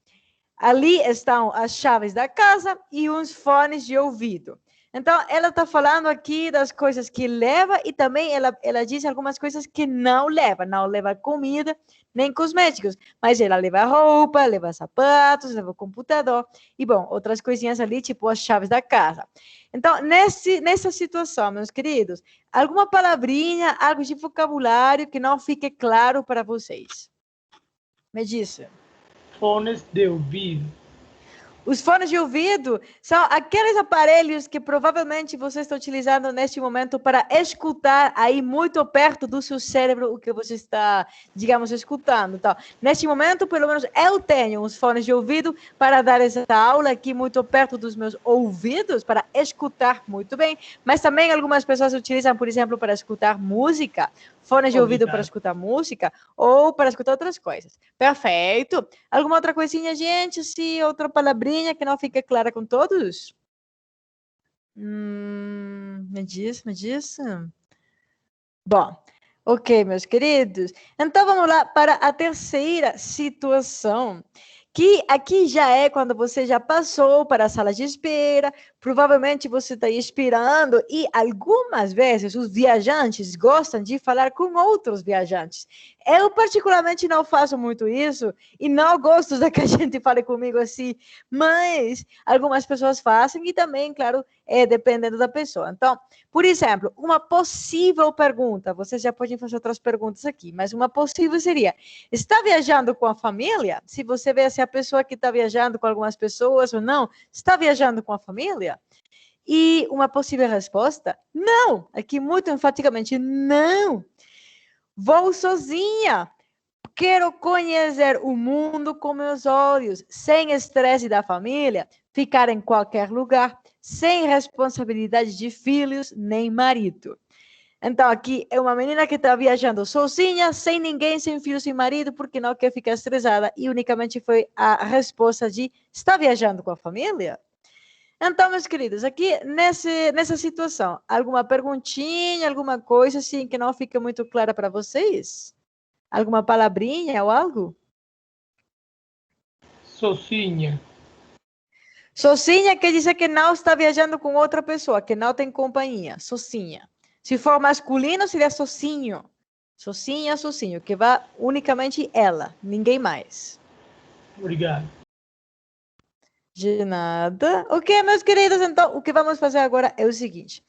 Speaker 1: Ali estão as chaves da casa e uns fones de ouvido. Então, ela está falando aqui das coisas que leva e também ela diz algumas coisas que não leva. Não leva comida nem cosméticos, mas ela leva roupa, leva sapatos, leva computador e, bom, outras coisinhas ali, tipo as chaves da casa. Então, nessa situação, meus queridos, alguma palavrinha, algo de vocabulário que não fique claro para vocês? Me diz.
Speaker 5: Fones de ouvido.
Speaker 1: Os fones de ouvido são aqueles aparelhos que provavelmente você está utilizando neste momento para escutar aí muito perto do seu cérebro o que você está, digamos, escutando. Então, neste momento, pelo menos eu tenho uns fones de ouvido para dar essa aula aqui muito perto dos meus ouvidos, para escutar muito bem, mas também algumas pessoas utilizam, por exemplo, para escutar música, fones de ouvido para escutar música ou para escutar outras coisas. Perfeito. Alguma outra coisinha, gente? Se outra palavrinha que não fica clara com todos? Me diz. Bom, ok, meus queridos. Então, vamos lá para a terceira situação, que aqui já é quando você já passou para a sala de espera, provavelmente você está esperando e algumas vezes os viajantes gostam de falar com outros viajantes. Eu particularmente não faço muito isso e não gosto de que a gente fale comigo assim, mas algumas pessoas fazem e também, claro, dependendo da pessoa. Então, por exemplo, uma possível pergunta, vocês já podem fazer outras perguntas aqui, mas uma possível seria, está viajando com a família? Se você vê se a pessoa que está viajando com algumas pessoas ou não, está viajando com a família? E uma possível resposta, não, aqui muito enfaticamente, não. Vou sozinha. Quero conhecer o mundo com meus olhos, sem estresse da família, ficar em qualquer lugar, sem responsabilidade de filhos nem marido. Então, aqui é uma menina que está viajando sozinha, sem ninguém, sem filho, sem marido, porque não quer ficar estressada. E unicamente foi a resposta de, está viajando com a família? Então, meus queridos, aqui nessa situação, alguma perguntinha, alguma coisa assim que não fica muito clara para vocês? Alguma palavrinha ou algo?
Speaker 5: Sozinha.
Speaker 1: Sozinha quer dizer que não está viajando com outra pessoa, que não tem companhia. Sozinha. Se for masculino, seria sozinho. Sozinho, que vai unicamente ela, ninguém mais.
Speaker 5: Obrigado.
Speaker 1: De nada. Ok, meus queridos, então o que vamos fazer agora é o seguinte.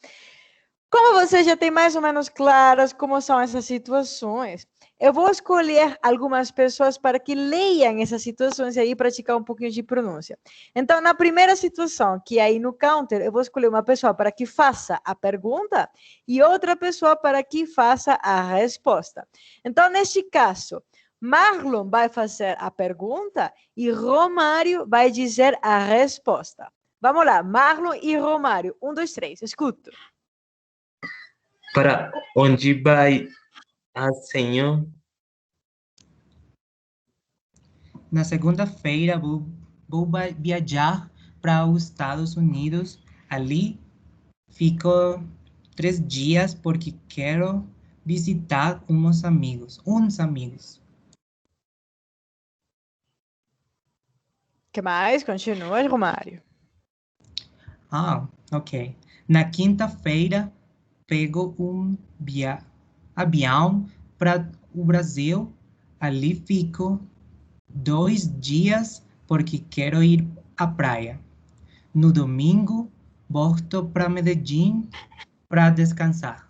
Speaker 1: Como vocês já têm mais ou menos claras como são essas situações, eu vou escolher algumas pessoas para que leiam essas situações e aí praticar um pouquinho de pronúncia. Então, na primeira situação, que é aí no counter, eu vou escolher uma pessoa para que faça a pergunta e outra pessoa para que faça a resposta. Então, neste caso, Marlon vai fazer a pergunta e Romário vai dizer a resposta. Vamos lá, Marlon e Romário. 1, 2, 3, escuto.
Speaker 10: Para onde vai a senhor?
Speaker 4: Na segunda-feira vou viajar para os Estados Unidos. Ali fico 3 dias porque quero visitar uns amigos.
Speaker 1: Que mais? Continua, Romário.
Speaker 4: Ok. Na quinta-feira pego avião para o Brasil. Ali fico 2 dias porque quero ir à praia. No domingo, volto para Medellín para descansar.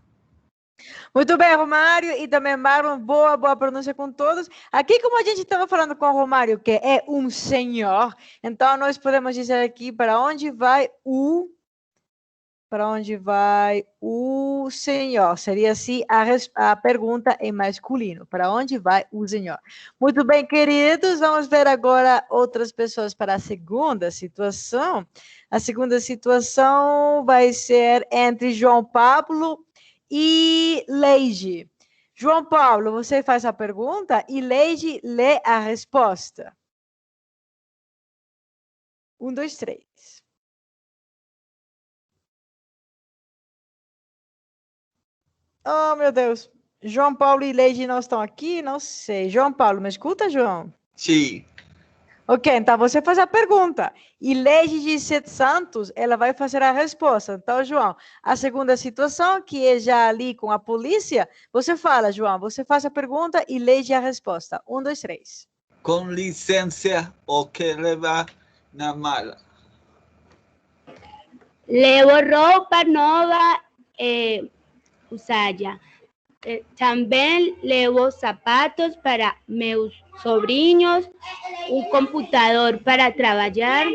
Speaker 1: Muito bem, Romário e também Marlon, boa pronúncia com todos. Aqui, como a gente estava falando com o Romário, que é um senhor, então nós podemos dizer aqui para onde vai o senhor. Seria assim a pergunta em masculino. Para onde vai o senhor? Muito bem, queridos, vamos ver agora outras pessoas para a segunda situação. A segunda situação vai ser entre João Pablo e Leide. João Paulo, você faz a pergunta e Leide lê a resposta. 1, 2, 3. Oh, meu Deus. João Paulo e Leide não estão aqui? Não sei. João Paulo, me escuta, João?
Speaker 11: Sim.
Speaker 1: Ok, então você faz a pergunta. E Leide de Santos, ela vai fazer a resposta. Então, João, a segunda situação, que é já ali com a polícia, você fala, João, você faz a pergunta e Leide a resposta. 1, 2, 3.
Speaker 11: Com licença, o que levar na mala?
Speaker 12: Levo roupa nova usada. Também levo sapatos para meus sobrinhos, computador para trabalhar,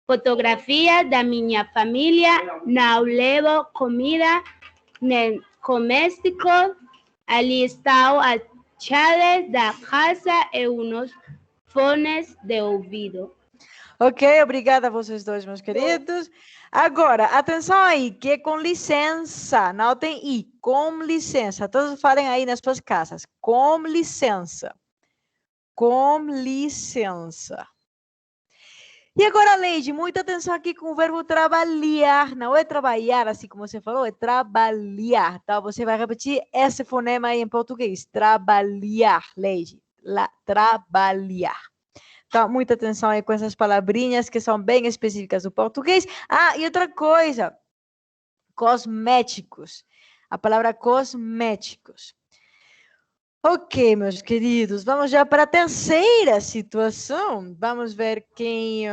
Speaker 12: fotografias da minha família, não levo comida nem doméstico. Ali estão as chaves da casa e uns fones de ouvido.
Speaker 1: Ok, obrigada a vocês dois, meus queridos. Agora, atenção aí, que é com licença, não tem I, com licença. Todos falem aí nas suas casas, com licença. Com licença. E agora, Leide, muita atenção aqui com o verbo trabalhar. Não é trabalhar, assim como você falou, é trabalhar, tá? Você vai repetir esse fonema aí em português. Trabalhar, Leide. Trabalhar. Então, muita atenção aí com essas palavrinhas que são bem específicas do português. Ah, e outra coisa. Cosméticos. A palavra cosméticos. Ok, meus queridos, vamos já para a terceira situação. Vamos ver quem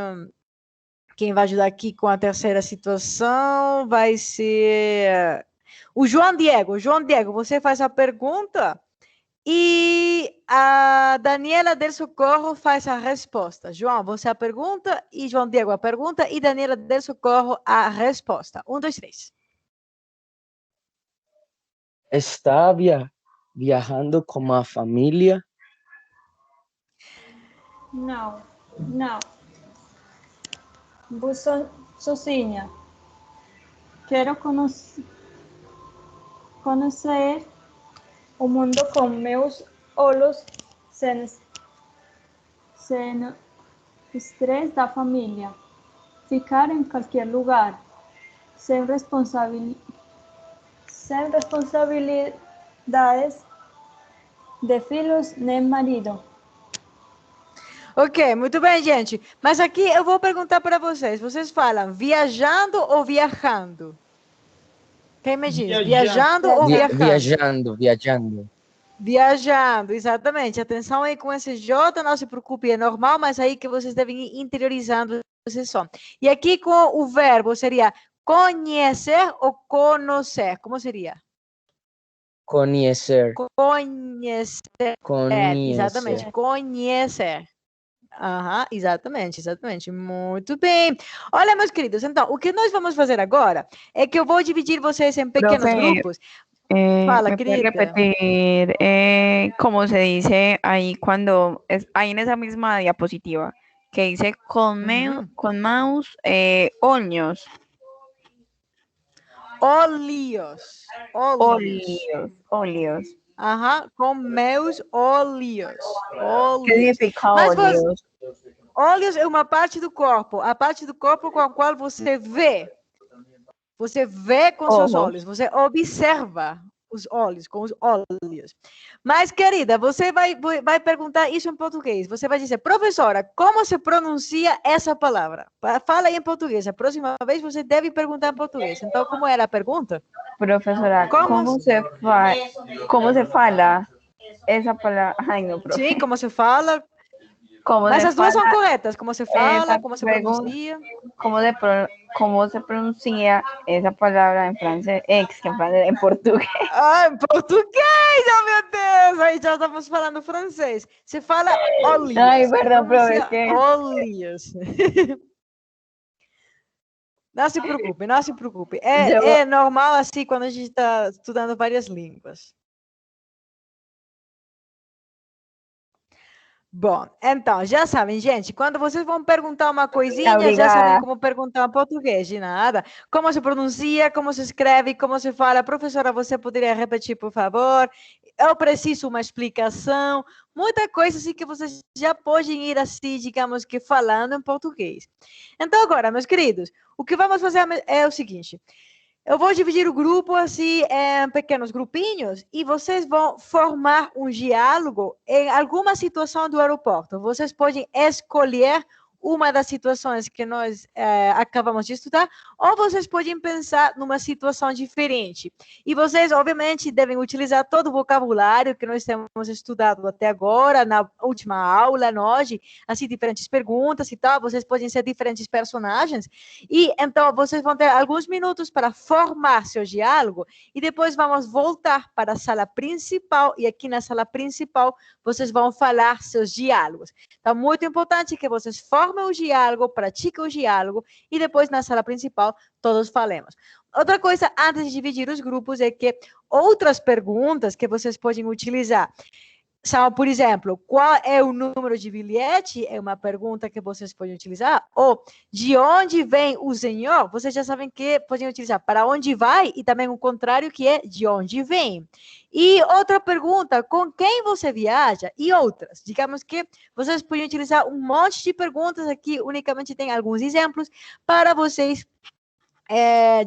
Speaker 1: vai ajudar aqui com a terceira situação. Vai ser o João Diego. João Diego, você faz a pergunta e a Daniela del Socorro faz a resposta. João, você a pergunta e João Diego a pergunta e Daniela del Socorro a resposta. 1, 2, 3.
Speaker 3: Está viajando com a família?
Speaker 2: Não. Vou sozinha. Quero conhecer o mundo com meus olhos sem estresse da família. Ficar em qualquer lugar, sem responsabilidades de filhos nem marido.
Speaker 1: Ok, muito bem, gente. Mas aqui eu vou perguntar para vocês. Vocês falam viajando ou viajando? Quem me diz? Viajando ou viajando?
Speaker 3: Viajando.
Speaker 1: Viajando, exatamente. Atenção aí com esse J, não se preocupe, é normal, mas aí que vocês devem ir interiorizando esse som. E aqui com o verbo seria conhecer ou conhecer? Como seria?
Speaker 3: Conhecer.
Speaker 1: Conhecer. Exatamente, conhecer. Aham, exatamente. Muito bem. Olha, meus queridos, então, o que nós vamos fazer agora é que eu vou dividir vocês em pequenos grupos. Fala,
Speaker 6: ¿Me puede
Speaker 1: querida.
Speaker 6: repetir cómo se dice ahí cuando ahí en esa misma diapositiva? que dice con mouse, olhos.
Speaker 1: Óleos.
Speaker 6: Óleos.
Speaker 1: Ajá, com meus olhos.
Speaker 6: Que significa
Speaker 1: Mas
Speaker 6: olhos?
Speaker 1: Olhos é uma parte do corpo, a parte do corpo com a qual você vê. Você vê com seus olhos, você observa os olhos, com os olhos. Mas, querida, você vai perguntar isso em português. Você vai dizer, professora, como se pronuncia essa palavra? Fala aí em português. A próxima vez você deve perguntar em português. Então, como era a pergunta?
Speaker 6: Professora, como se fala essa palavra? Ai, não, profe.
Speaker 1: Sim, como se fala.
Speaker 6: Como
Speaker 1: Mas
Speaker 6: se
Speaker 1: as duas
Speaker 6: fala,
Speaker 1: são corretas. Como se fala, como se pronuncia.
Speaker 6: Como se pronuncia essa palavra em francês? Em português.
Speaker 1: Ah, em português, oh meu Deus! Aí já estamos falando francês. Se fala olhos.
Speaker 6: Ai, perdão, profe.
Speaker 1: Olhos. Não se preocupe, não se preocupe. É normal assim quando a gente está estudando várias línguas. Bom, então, já sabem, gente, quando vocês vão perguntar uma coisinha, já sabem como perguntar em português, de nada. Como se pronuncia, como se escreve, como se fala. Professora, você poderia repetir, por favor? Eu preciso uma explicação. Muita coisa assim que vocês já podem ir assim, digamos que falando em português. Então, agora, meus queridos, o que vamos fazer é o seguinte. Eu vou dividir o grupo assim em pequenos grupinhos e vocês vão formar um diálogo em alguma situação do aeroporto. Vocês podem escolher uma das situações que nós acabamos de estudar, ou vocês podem pensar numa situação diferente. E vocês, obviamente, devem utilizar todo o vocabulário que nós temos estudado até agora, na última aula, hoje, assim, diferentes perguntas e tal, vocês podem ser diferentes personagens, e então vocês vão ter alguns minutos para formar seu diálogo, e depois vamos voltar para a sala principal, e aqui na sala principal, vocês vão falar seus diálogos. Então, muito importante que vocês formem o diálogo, pratiquem o diálogo e depois na sala principal todos falemos. Outra coisa, antes de dividir os grupos, é que outras perguntas que vocês podem utilizar são, por exemplo, qual é o número de bilhete? É uma pergunta que vocês podem utilizar. Ou, de onde vem o senhor? Vocês já sabem que podem utilizar para onde vai e também o contrário, que é de onde vem. E outra pergunta, com quem você viaja? E outras. Digamos que vocês podem utilizar um monte de perguntas aqui, unicamente tem alguns exemplos para vocês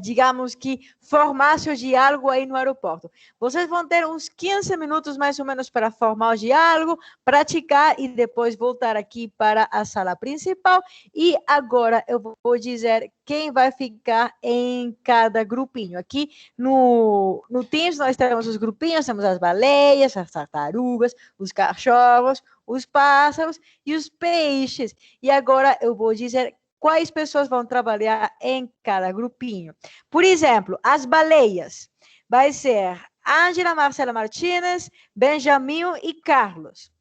Speaker 1: digamos que formar seu diálogo aí no aeroporto. Vocês vão ter uns 15 minutos mais ou menos para formar o diálogo, praticar e depois voltar aqui para a sala principal. E agora eu vou dizer quem vai ficar em cada grupinho. Aqui no Teams nós temos os grupinhos, temos as baleias, as tartarugas, os cachorros, os pássaros e os peixes. E agora eu vou dizer quais pessoas vão trabalhar em cada grupinho. Por exemplo, as baleias. Vai ser Ângela, Marcela Martínez, Benjamin e Carlos.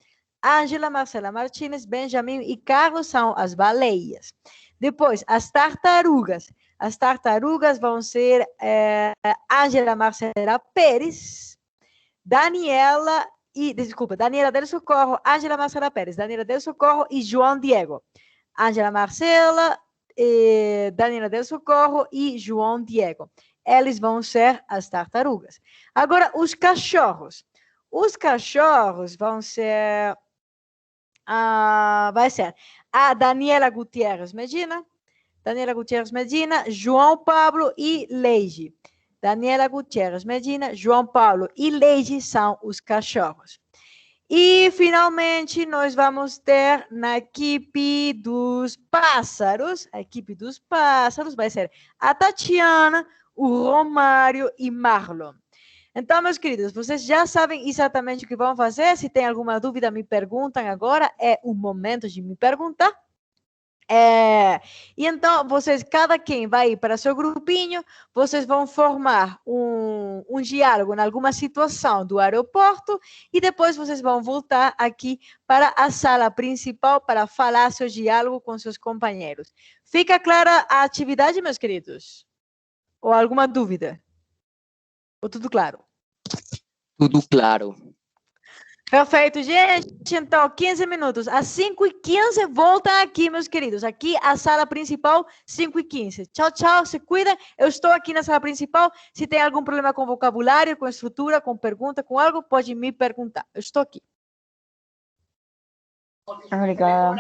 Speaker 1: Ângela, Marcela Martínez, Benjamin e Carlos são as baleias. Depois, as tartarugas. As tartarugas vão ser Ângela Marcela Pérez, Daniela del Socorro, Ângela Marcela Pérez, Daniela del Socorro e João Diego. Ângela Marcela, Daniela del Socorro e João Diego. Eles vão ser as tartarugas. Agora, os cachorros. Os cachorros vão ser... vai ser a Daniela Gutierrez Medina, João Pablo e Leide. Daniela Gutierrez Medina, João Paulo e Leide são os cachorros. E, finalmente, nós vamos ter na equipe dos pássaros, vai ser a Tatiana, o Romário e Marlon. Então, meus queridos, vocês já sabem exatamente o que vão fazer. Se tem alguma dúvida, me perguntam agora. É o momento de me perguntar. E então, cada quem vai ir para seu grupinho, vocês vão formar um diálogo em alguma situação do aeroporto e depois vocês vão voltar aqui para a sala principal para falar seu diálogo com seus companheiros. Fica clara a atividade, meus queridos? Ou alguma dúvida? Ou tudo claro?
Speaker 3: Tudo claro.
Speaker 1: Perfeito, gente. Então, 15 minutos. Às 5h15, voltam aqui, meus queridos. Aqui, a sala principal, 5h15. Tchau, tchau. Se cuidam. Eu estou aqui na sala principal. Se tem algum problema com vocabulário, com estrutura, com pergunta, com algo, pode me perguntar. Eu estou aqui.
Speaker 6: Obrigada.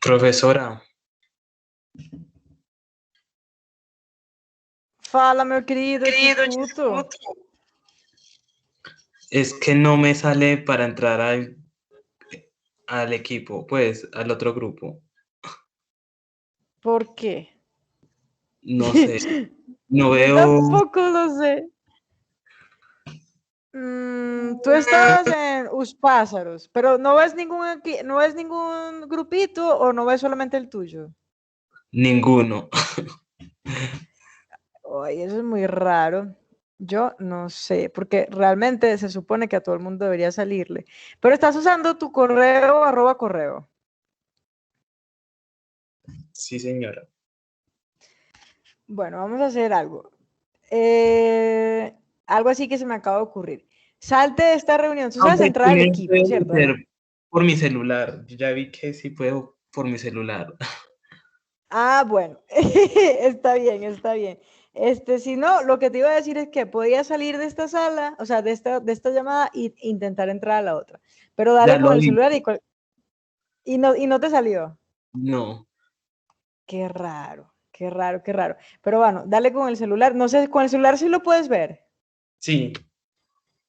Speaker 10: Profesora,
Speaker 1: Fala, meu querido, eu te escuto.
Speaker 10: es que no me sale para entrar al equipo, pues, al otro grupo.
Speaker 1: Por quê?
Speaker 10: No sé, no
Speaker 1: Yo
Speaker 10: veo.
Speaker 1: tampoco lo sé. Tú estabas en Os Pájaros, pero no ves no ves ningún grupito o no ves solamente el tuyo.
Speaker 10: Ninguno.
Speaker 1: Ay, eso es muy raro. Yo no sé, porque realmente se supone que a todo el mundo debería salirle. Pero estás usando tu correo, @correo.
Speaker 10: Sí, señora.
Speaker 1: Bueno, vamos a hacer algo. Algo así que se me acaba de ocurrir. Salte de esta reunión. Tú sabes
Speaker 10: Aunque
Speaker 1: entrar al
Speaker 10: también
Speaker 1: equipo,
Speaker 10: puedo
Speaker 1: ¿cierto?
Speaker 10: hacer por mi celular. Yo ya vi que sí puedo por mi celular.
Speaker 1: Ah, bueno, está bien, está bien. Si no, lo que te iba a decir es que podía salir de esta sala, o sea, de esta llamada e intentar entrar a la otra. Pero
Speaker 10: Ya
Speaker 1: dale con
Speaker 10: lo
Speaker 1: el
Speaker 10: vi.
Speaker 1: celular y no te salió.
Speaker 10: No.
Speaker 1: Qué raro, qué raro, qué raro. Pero bueno, dale con el celular. No sé, con el celular sí lo puedes ver.
Speaker 10: Sí.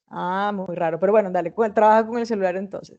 Speaker 1: Ah, muy raro. Pero bueno, dale, trabaja con el celular entonces.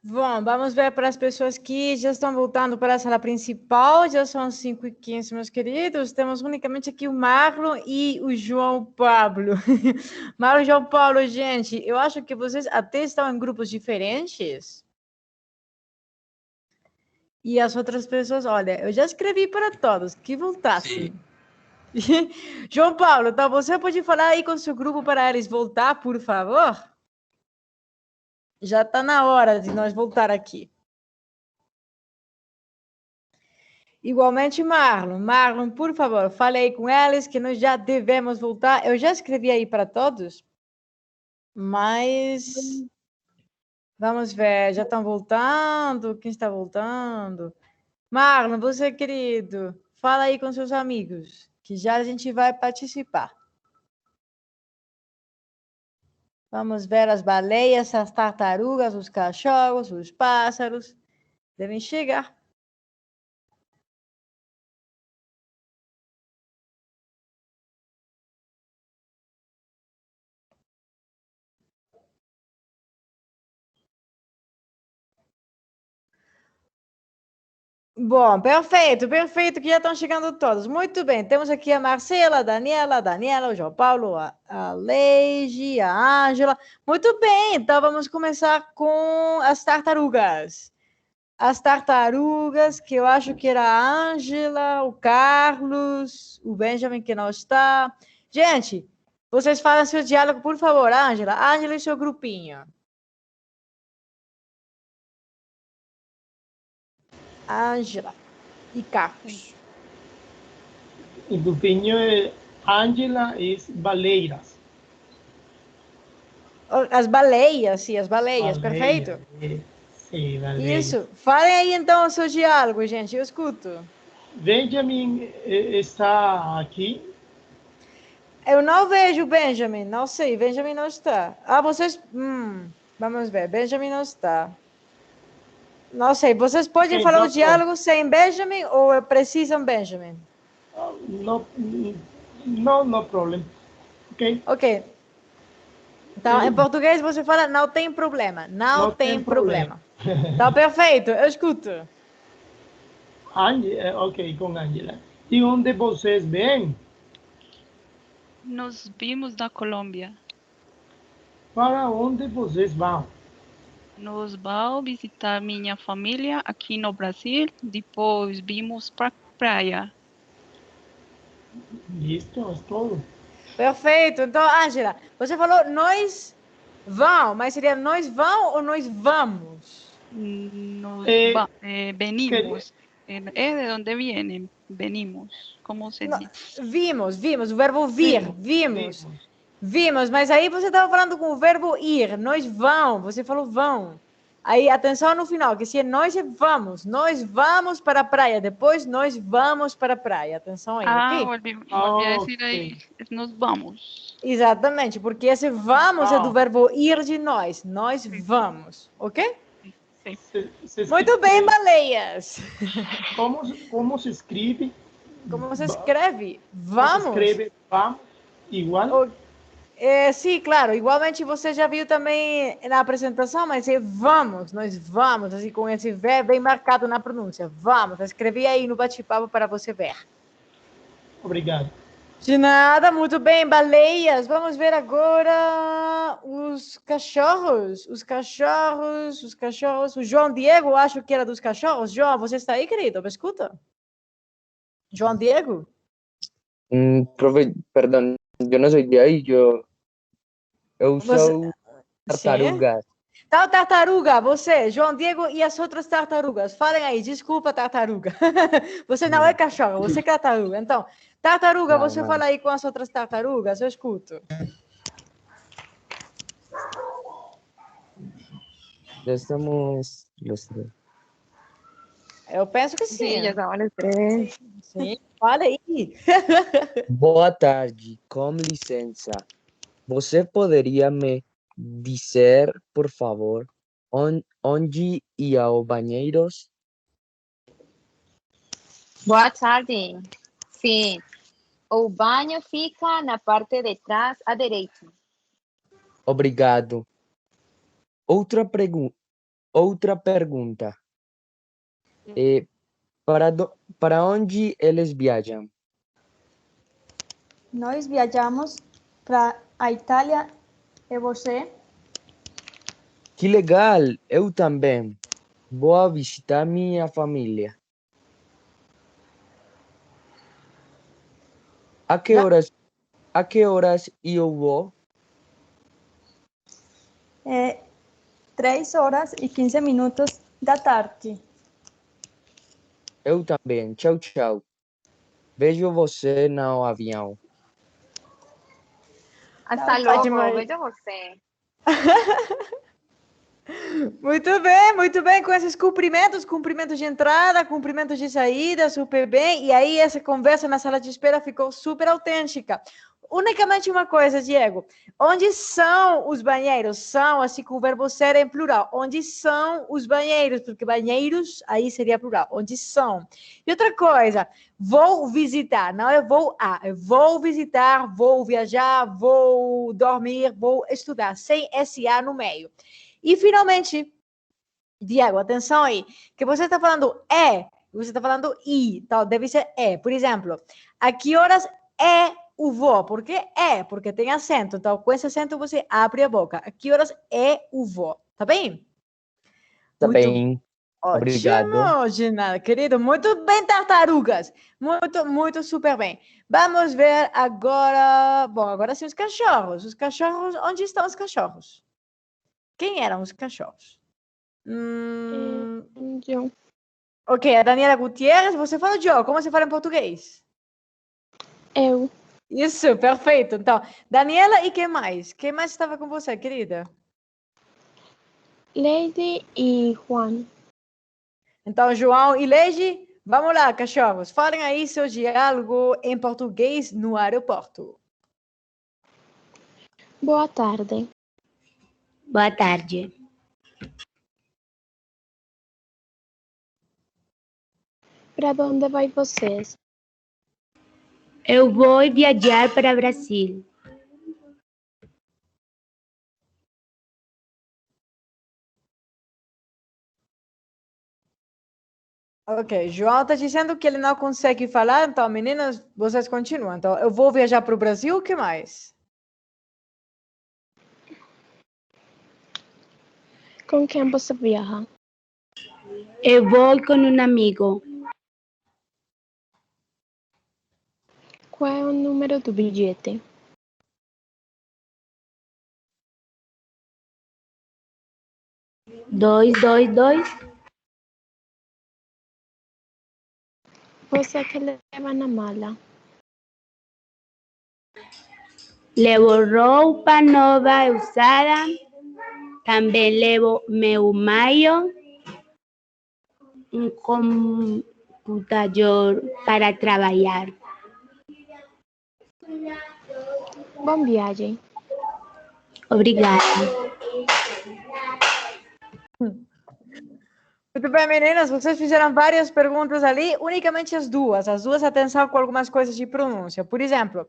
Speaker 1: Bom, vamos ver para as pessoas que já estão voltando para a sala principal. Já são 5h15, meus queridos. Temos unicamente aqui o Marlon e o João Pablo. Marlon e João Paulo, gente, eu acho que vocês até estão em grupos diferentes. E as outras pessoas, olha, eu já escrevi para todos que voltassem. João Paulo, então você pode falar aí com seu grupo para eles voltar, por favor? Já está na hora de nós voltar aqui. Igualmente, Marlon. Marlon, por favor, fale aí com eles que nós já devemos voltar. Eu já escrevi aí para todos, mas vamos ver, já estão voltando? Quem está voltando? Marlon, você, querido, fala aí com seus amigos, que já a gente vai participar. Vamos ver as baleias, as tartarugas, os cachorros, os pássaros. Devem chegar. Bom, perfeito, perfeito, que já estão chegando todos. Muito bem, temos aqui a Marcela, a Daniela, o João Paulo, a Leige, a Ângela. Muito bem, então vamos começar com as tartarugas. As tartarugas, que eu acho que era a Ângela, o Carlos, o Benjamin, que não está. Gente, vocês falam seu diálogo, por favor, Ângela. Ângela e seu grupinho. Ângela e Carlos.
Speaker 5: El grupinho de Ángela es Baleiras.
Speaker 1: As baleias, sim, as baleias, perfeito.
Speaker 5: Sim, baleias.
Speaker 1: Isso. Falem aí então o seu diálogo, gente, eu escuto.
Speaker 5: Benjamin está aqui.
Speaker 1: Eu não vejo Benjamin, não sei, Benjamin não está. Ah, vocês... vamos ver, Benjamin não está. Não sei, vocês podem falar o diálogo sem Benjamin ou precisam Benjamin?
Speaker 5: No problem. Ok.
Speaker 1: Ok. Então, em português você fala não tem problema. Não tem problema. Então, perfeito, eu escuto.
Speaker 5: Ok, com Ángela. E onde vocês vêm?
Speaker 9: Nos vimos na Colômbia.
Speaker 5: Para onde vocês vão?
Speaker 9: Nos vão visitar minha família aqui no Brasil. Depois vimos para praia.
Speaker 5: Listo, é tudo.
Speaker 1: Perfeito. Então, Ângela, você falou nós vão, mas seria nós vão ou nós vamos?
Speaker 9: Nos venimos. É de onde vienen. Venimos. Como se diz?
Speaker 1: Vimos, o verbo vir, vimos. Vimos, mas aí você estava falando com o verbo ir, nós vão, você falou vão. Aí, atenção no final, que se é nós vamos para a praia, depois nós vamos para a praia, atenção aí, ok?
Speaker 9: Volví a decir aí, nos vamos.
Speaker 1: Exatamente, porque esse vamos é do verbo ir de nós vamos, ok? Muito bem, baleias.
Speaker 5: Como se escreve?
Speaker 1: Como se escreve? Vamos?
Speaker 5: Se escreve vamos, igual?
Speaker 1: Sim, claro. Igualmente você já viu também na apresentação, mas é vamos, nós vamos, assim, com esse verbo bem marcado na pronúncia. Vamos, escrevi aí no bate-papo para você ver.
Speaker 5: Obrigado.
Speaker 1: De nada, muito bem, baleias. Vamos ver agora os cachorros. O João Diego, acho que era dos cachorros. João, você está aí, querido? Me escuta? João Diego?
Speaker 3: Profe, perdón, yo no soy de ahí, yo uso tartarugas.
Speaker 1: Tal tartaruga, você, João Diego e as outras tartarugas. Falem aí, desculpa, tartaruga. Você não é cachorro, você é tartaruga. Então, tartaruga, você fala aí com as outras tartarugas, eu escuto.
Speaker 3: Ya estamos los tres.
Speaker 1: Eu penso que sim.
Speaker 6: Sim, já estamos os três.
Speaker 1: Sim, fala aí.
Speaker 3: Boa tarde, com licença. Você poderia me dizer, por favor, onde ia o banheiros?
Speaker 13: Boa tarde. Sim, o banho fica na parte de trás à direita.
Speaker 3: Obrigado. Outra outra pergunta. Para onde eles viajam?
Speaker 2: Nós viajamos para a Itália e você?
Speaker 3: Que legal! Eu também. Vou visitar minha família. A que horas eu vou?
Speaker 2: 3h15 da tarde.
Speaker 3: Eu também. Tchau, tchau. Vejo você no avião.
Speaker 13: Hasta luego, vejo você.
Speaker 1: Muito bem, com esses cumprimentos de entrada, cumprimentos de saída, super bem, e aí essa conversa na sala de espera ficou super autêntica. Unicamente uma coisa, Diego, onde são os banheiros? São, assim, com o verbo ser em plural, onde são os banheiros? Porque banheiros, aí seria plural, onde são? E outra coisa, vou visitar, não é vou visitar, vou viajar, vou dormir, vou estudar, sem SA no meio. E, finalmente, Diego, atenção aí, que você está falando você está falando I, então deve ser Por exemplo, a que horas é o voo? Por que porque tem acento, então com esse acento você abre a boca. A que horas é o voo? Tá bem?
Speaker 3: Tá bem. Obrigado.
Speaker 1: Ótimo, de nada, querido. Muito bem, tartarugas. Muito, super bem. Vamos ver agora... Bom, agora sim os cachorros. Os cachorros, onde estão os cachorros? Quem eram os cachorros?
Speaker 7: Eu.
Speaker 1: Ok, a Daniela Gutierrez, você fala de como se fala em português?
Speaker 7: Eu.
Speaker 1: Isso, perfeito. Então, Daniela e quem mais? Quem mais estava com você, querida?
Speaker 7: Lady e Juan.
Speaker 1: Então, João e Leide, vamos lá, cachorros. Falem aí seu diálogo em português no aeroporto.
Speaker 7: Boa tarde.
Speaker 12: Boa tarde.
Speaker 7: Para onde vai vocês?
Speaker 12: Eu vou viajar para Brasil.
Speaker 1: Ok, João está dizendo que ele não consegue falar, então, meninas, vocês continuam. Então, eu vou viajar para o Brasil, o que mais?
Speaker 7: Com quem você viaja?
Speaker 12: Eu vou com um amigo.
Speaker 7: Qual é o número do bilhete?
Speaker 12: Dois.
Speaker 7: Você que leva na mala?
Speaker 12: Levo roupa nova usada. Também levo meu maio. Computador para trabalhar.
Speaker 7: Bom viagem.
Speaker 12: Obrigada.
Speaker 1: Muito bem, meninas, vocês fizeram várias perguntas ali, unicamente as duas, atenção com algumas coisas de pronúncia. Por exemplo,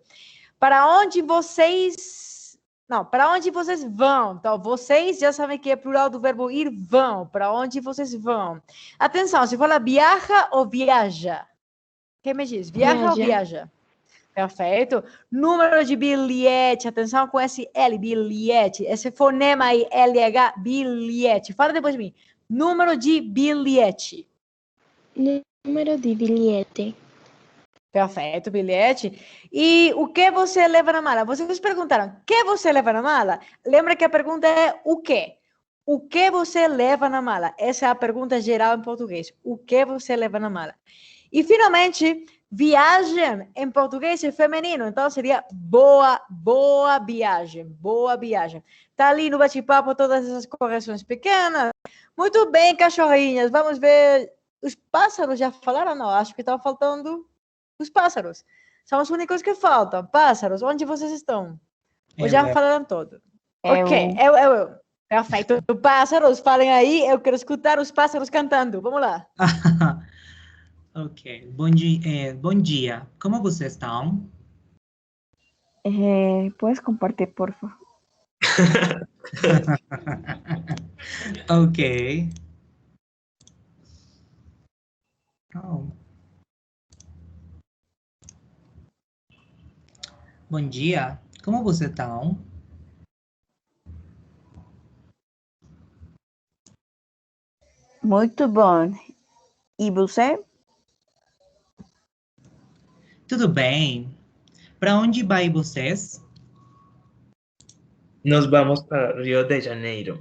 Speaker 1: para onde vocês vão? Então, vocês já sabem que é plural do verbo ir, vão. Para onde vocês vão? Atenção, se fala viaja ou viaja? Quem me diz? Viaja ou viaja? Perfeito. Número de bilhete, atenção com esse L, bilhete. Esse fonema aí, LH, bilhete. Fala depois de mim. Número de bilhete.
Speaker 7: Número de bilhete.
Speaker 1: Perfeito, bilhete. E o que você leva na mala? Vocês perguntaram, o que você leva na mala? Lembra que a pergunta é o quê? O que você leva na mala? Essa é a pergunta geral em português. O que você leva na mala? E, finalmente, viagem em português é feminino. Então, seria boa viagem. Boa viagem. Tá ali no bate-papo todas essas correções pequenas. Muito bem, cachorrinhas. Vamos ver. Os pássaros já falaram? Não, acho que estão faltando os pássaros. São os únicos que faltam. Pássaros, onde vocês estão? Ou já falaram todo? Ok, eu. Perfeito. Pássaros, falem aí. Eu quero escutar os pássaros cantando. Vamos lá.
Speaker 4: Ok. Bom dia. Como vocês estão?
Speaker 6: ¿Puedes compartir, por favor?
Speaker 4: Ok. Oh. Bom dia. Como você está?
Speaker 6: Muito bom. E você?
Speaker 4: Tudo bem. Para onde vai vocês?
Speaker 10: Nos vamos para Río de Janeiro.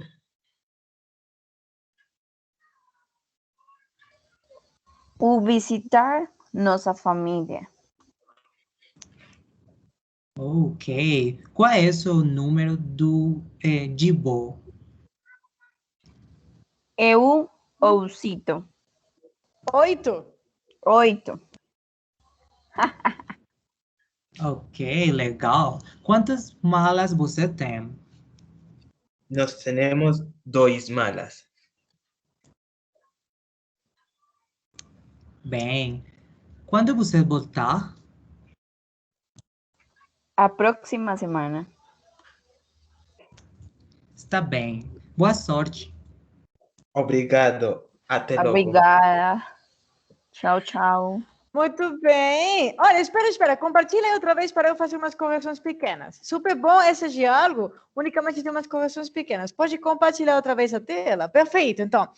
Speaker 6: O visitar nossa família.
Speaker 4: Ok. Qual é o seu número de voo?
Speaker 6: Eu ou Cito?
Speaker 1: 8.
Speaker 6: 8.
Speaker 4: Ok, legal. Quantas malas você tem?
Speaker 10: Nós temos 2 malas.
Speaker 4: Bem, quando você voltar?
Speaker 6: A próxima semana.
Speaker 4: Está bem. Boa sorte.
Speaker 10: Obrigado. Até logo.
Speaker 6: Obrigada. Tchau, tchau.
Speaker 1: Muito bem. Olha, espera. Compartilha outra vez para eu fazer umas correções pequenas. Super bom esse diálogo, unicamente tem umas correções pequenas. Pode compartilhar outra vez a tela? Perfeito. Então,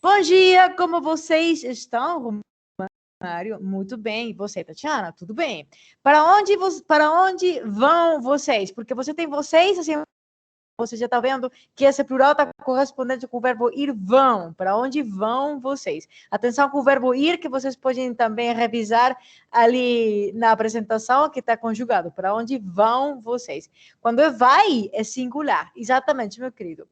Speaker 1: bom dia, como vocês estão, Mário? Muito bem. E você, Tatiana? Tudo bem. Para onde vão vocês? Porque você tem vocês, assim, você já está vendo que esse plural está correspondente com o verbo ir, vão. Para onde vão vocês? Atenção com o verbo ir, que vocês podem também revisar ali na apresentação, que está conjugado. Para onde vão vocês? Quando é vai, é singular. Exatamente, meu querido.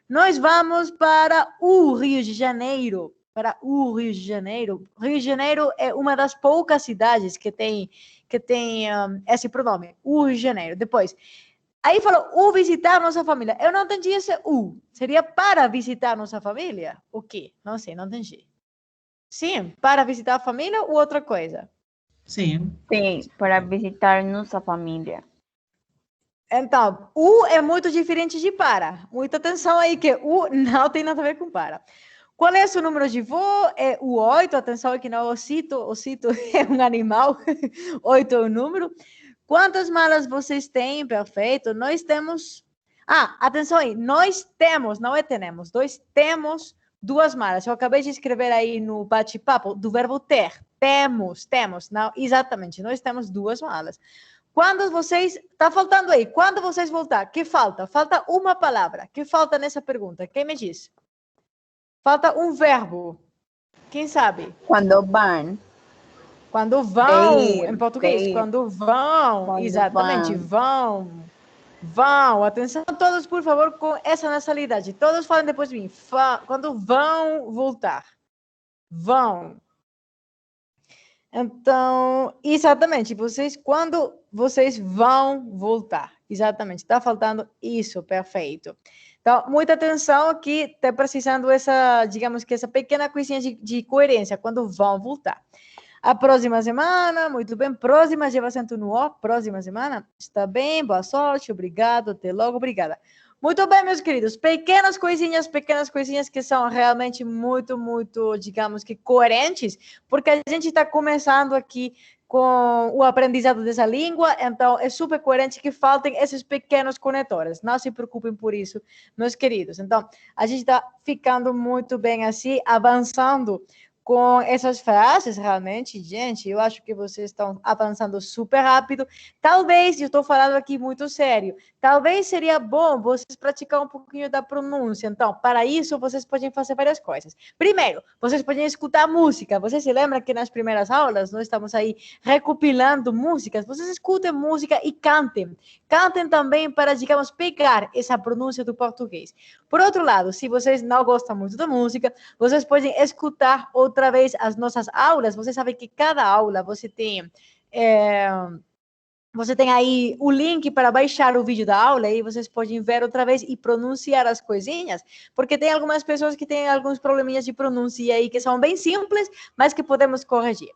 Speaker 1: Nós vamos para o Rio de Janeiro. Para o Rio de Janeiro. Rio de Janeiro é uma das poucas cidades que tem esse pronome. O Rio de Janeiro. Depois... Aí falou, o visitar nossa família. Eu não entendi esse o. Seria para visitar nossa família? O quê? Não sei, não entendi. Sim, para visitar a família ou outra coisa?
Speaker 4: Sim.
Speaker 6: Sim, para visitar nossa família.
Speaker 1: Então, o é muito diferente de para. Muita atenção aí que o não tem nada a ver com para. Qual é o seu número de voo? É o 8. Atenção que não é o cito. O cito é um animal. 8 é o número. Quantas malas vocês têm? Perfeito. Nós temos... atenção aí. Nós temos, não é tenemos. Nós temos 2 malas. Eu acabei de escrever aí no bate-papo do verbo ter. Temos. Não, exatamente. Nós temos 2 malas. Quando vocês... Tá faltando aí. Quando vocês voltar? Que falta? Falta uma palavra. Que falta nessa pergunta? Quem me diz? Falta um verbo. Quem sabe?
Speaker 6: Quando vão.
Speaker 1: Quando vão,
Speaker 6: Ir,
Speaker 1: em português,
Speaker 6: ir.
Speaker 1: quando vão,
Speaker 6: Quando
Speaker 1: exatamente, vão. Atenção todos, por favor, com essa nacionalidade. Todos falam depois de mim. Quando vão voltar. Vão. Então, exatamente, quando vocês vão voltar. Exatamente, está faltando isso, perfeito. Então, muita atenção aqui, está precisando digamos que essa pequena coisinha de coerência, quando vão voltar. A próxima semana, muito bem. Próxima, lleva acento no O. Próxima semana, está bem, boa sorte, obrigado, até logo, obrigada. Muito bem, meus queridos. Pequenas coisinhas que são realmente muito, muito, digamos que coerentes, porque a gente está começando aqui com o aprendizado dessa língua, então é super coerente que faltem esses pequenos conectores. Não se preocupem por isso, meus queridos. Então, a gente está ficando muito bem assim, avançando com essas frases, realmente, gente, eu acho que vocês estão avançando super rápido. Talvez, eu estou falando aqui muito sério, talvez seria bom vocês praticar um pouquinho da pronúncia. Então, para isso, vocês podem fazer várias coisas. Primeiro, vocês podem escutar música. Vocês se lembram que nas primeiras aulas, nós estamos aí recopilando músicas. Vocês escutem música e cantem. Cantem também para, digamos, pegar essa pronúncia do português. Por outro lado, se vocês não gostam muito da música, vocês podem escutar outra vez as nossas aulas. Vocês sabem que cada aula você tem aí o link para baixar o vídeo da aula e vocês podem ver outra vez e pronunciar as coisinhas, porque tem algumas pessoas que têm alguns probleminhas de pronúncia aí que são bem simples, mas que podemos corrigir.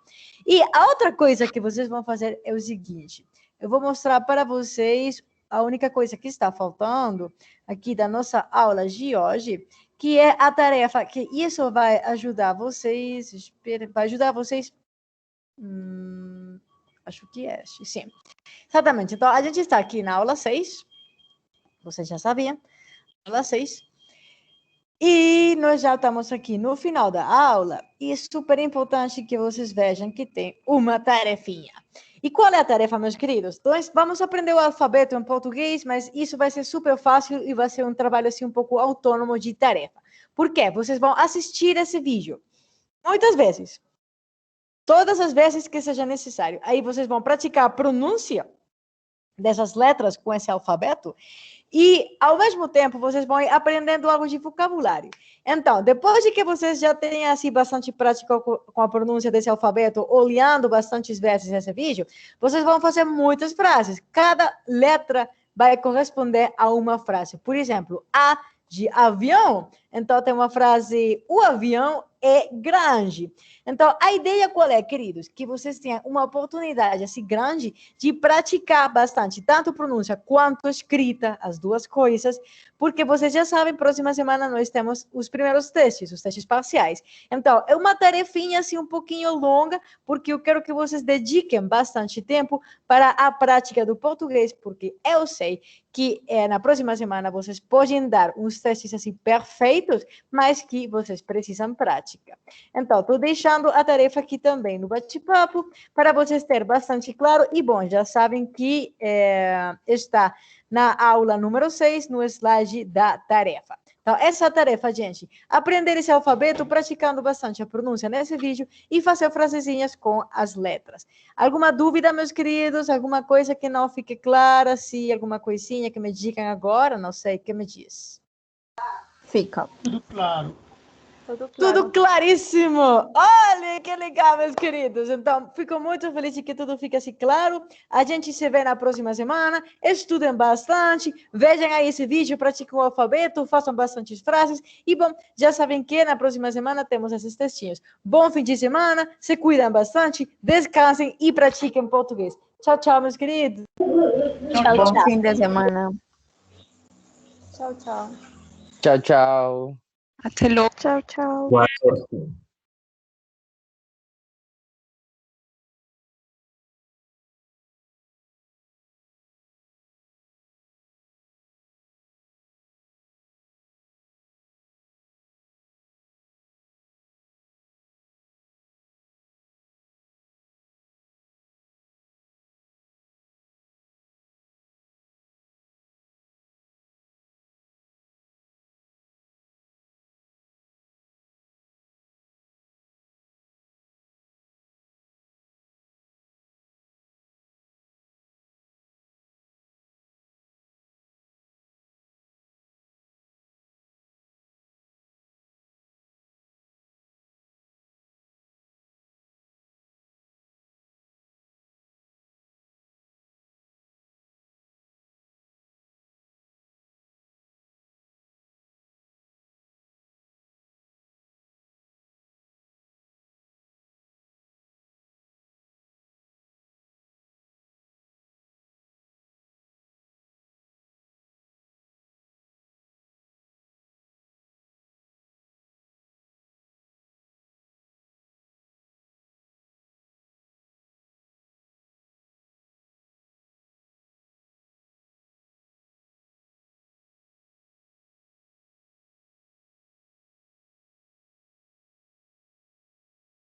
Speaker 1: E a outra coisa que vocês vão fazer é o seguinte, eu vou mostrar para vocês a única coisa que está faltando aqui da nossa aula de hoje, que é a tarefa, que isso vai ajudar vocês, acho que é, sim. Exatamente, então a gente está aqui na aula 6, vocês já sabiam, aula 6, e nós já estamos aqui no final da aula, e é super importante que vocês vejam que tem uma tarefinha. E qual é a tarefa, meus queridos? Então, vamos aprender o alfabeto em português, mas isso vai ser super fácil e vai ser um trabalho assim um pouco autônomo de tarefa. Por quê? Vocês vão assistir esse vídeo muitas vezes. Todas as vezes que seja necessário. Aí vocês vão praticar a pronúncia dessas letras com esse alfabeto e, ao mesmo tempo, vocês vão ir aprendendo algo de vocabulário. Então, depois de que vocês já tenham assim, bastante prática com a pronúncia desse alfabeto, olhando bastantes vezes esse vídeo, vocês vão fazer muitas frases. Cada letra vai corresponder a uma frase. Por exemplo, A de avião. Então, tem uma frase, o avião é grande. Então, a ideia qual é, queridos? Que vocês tenham uma oportunidade assim grande de praticar bastante, tanto pronúncia quanto escrita, as duas coisas, porque vocês já sabem, próxima semana nós temos os primeiros testes, os testes parciais. Então, é uma tarefinha assim um pouquinho longa, porque eu quero que vocês dediquem bastante tempo para a prática do português, porque eu sei que na próxima semana vocês podem dar uns testes assim perfeitos, mas que vocês precisam prática. Então, estou deixando a tarefa aqui também no bate-papo, para vocês terem bastante claro. E, bom, já sabem que está na aula número 6, no slide da tarefa. Então, essa tarefa, gente, aprender esse alfabeto praticando bastante a pronúncia nesse vídeo e fazer frasezinhas com as letras. Alguma dúvida, meus queridos? Alguma coisa que não fique clara? Se alguma coisinha que me digam agora? Não sei, o que me diz?
Speaker 6: Fica.
Speaker 5: Tudo claro.
Speaker 1: Tudo claríssimo! Olha, que legal, meus queridos! Então, fico muito feliz de que tudo fique assim claro. A gente se vê na próxima semana. Estudem bastante, vejam aí esse vídeo, pratiquem o alfabeto, façam bastantes frases. E, bom, já sabem que na próxima semana temos esses textinhos. Bom fim de semana, se cuidem bastante, descansem e pratiquem português. Tchau, tchau, meus queridos!
Speaker 6: Tchau, bom fim de semana.
Speaker 2: Tchau, tchau.
Speaker 3: Tchau, tchau.
Speaker 9: Até logo.
Speaker 7: Tchau, tchau.
Speaker 10: Guarda.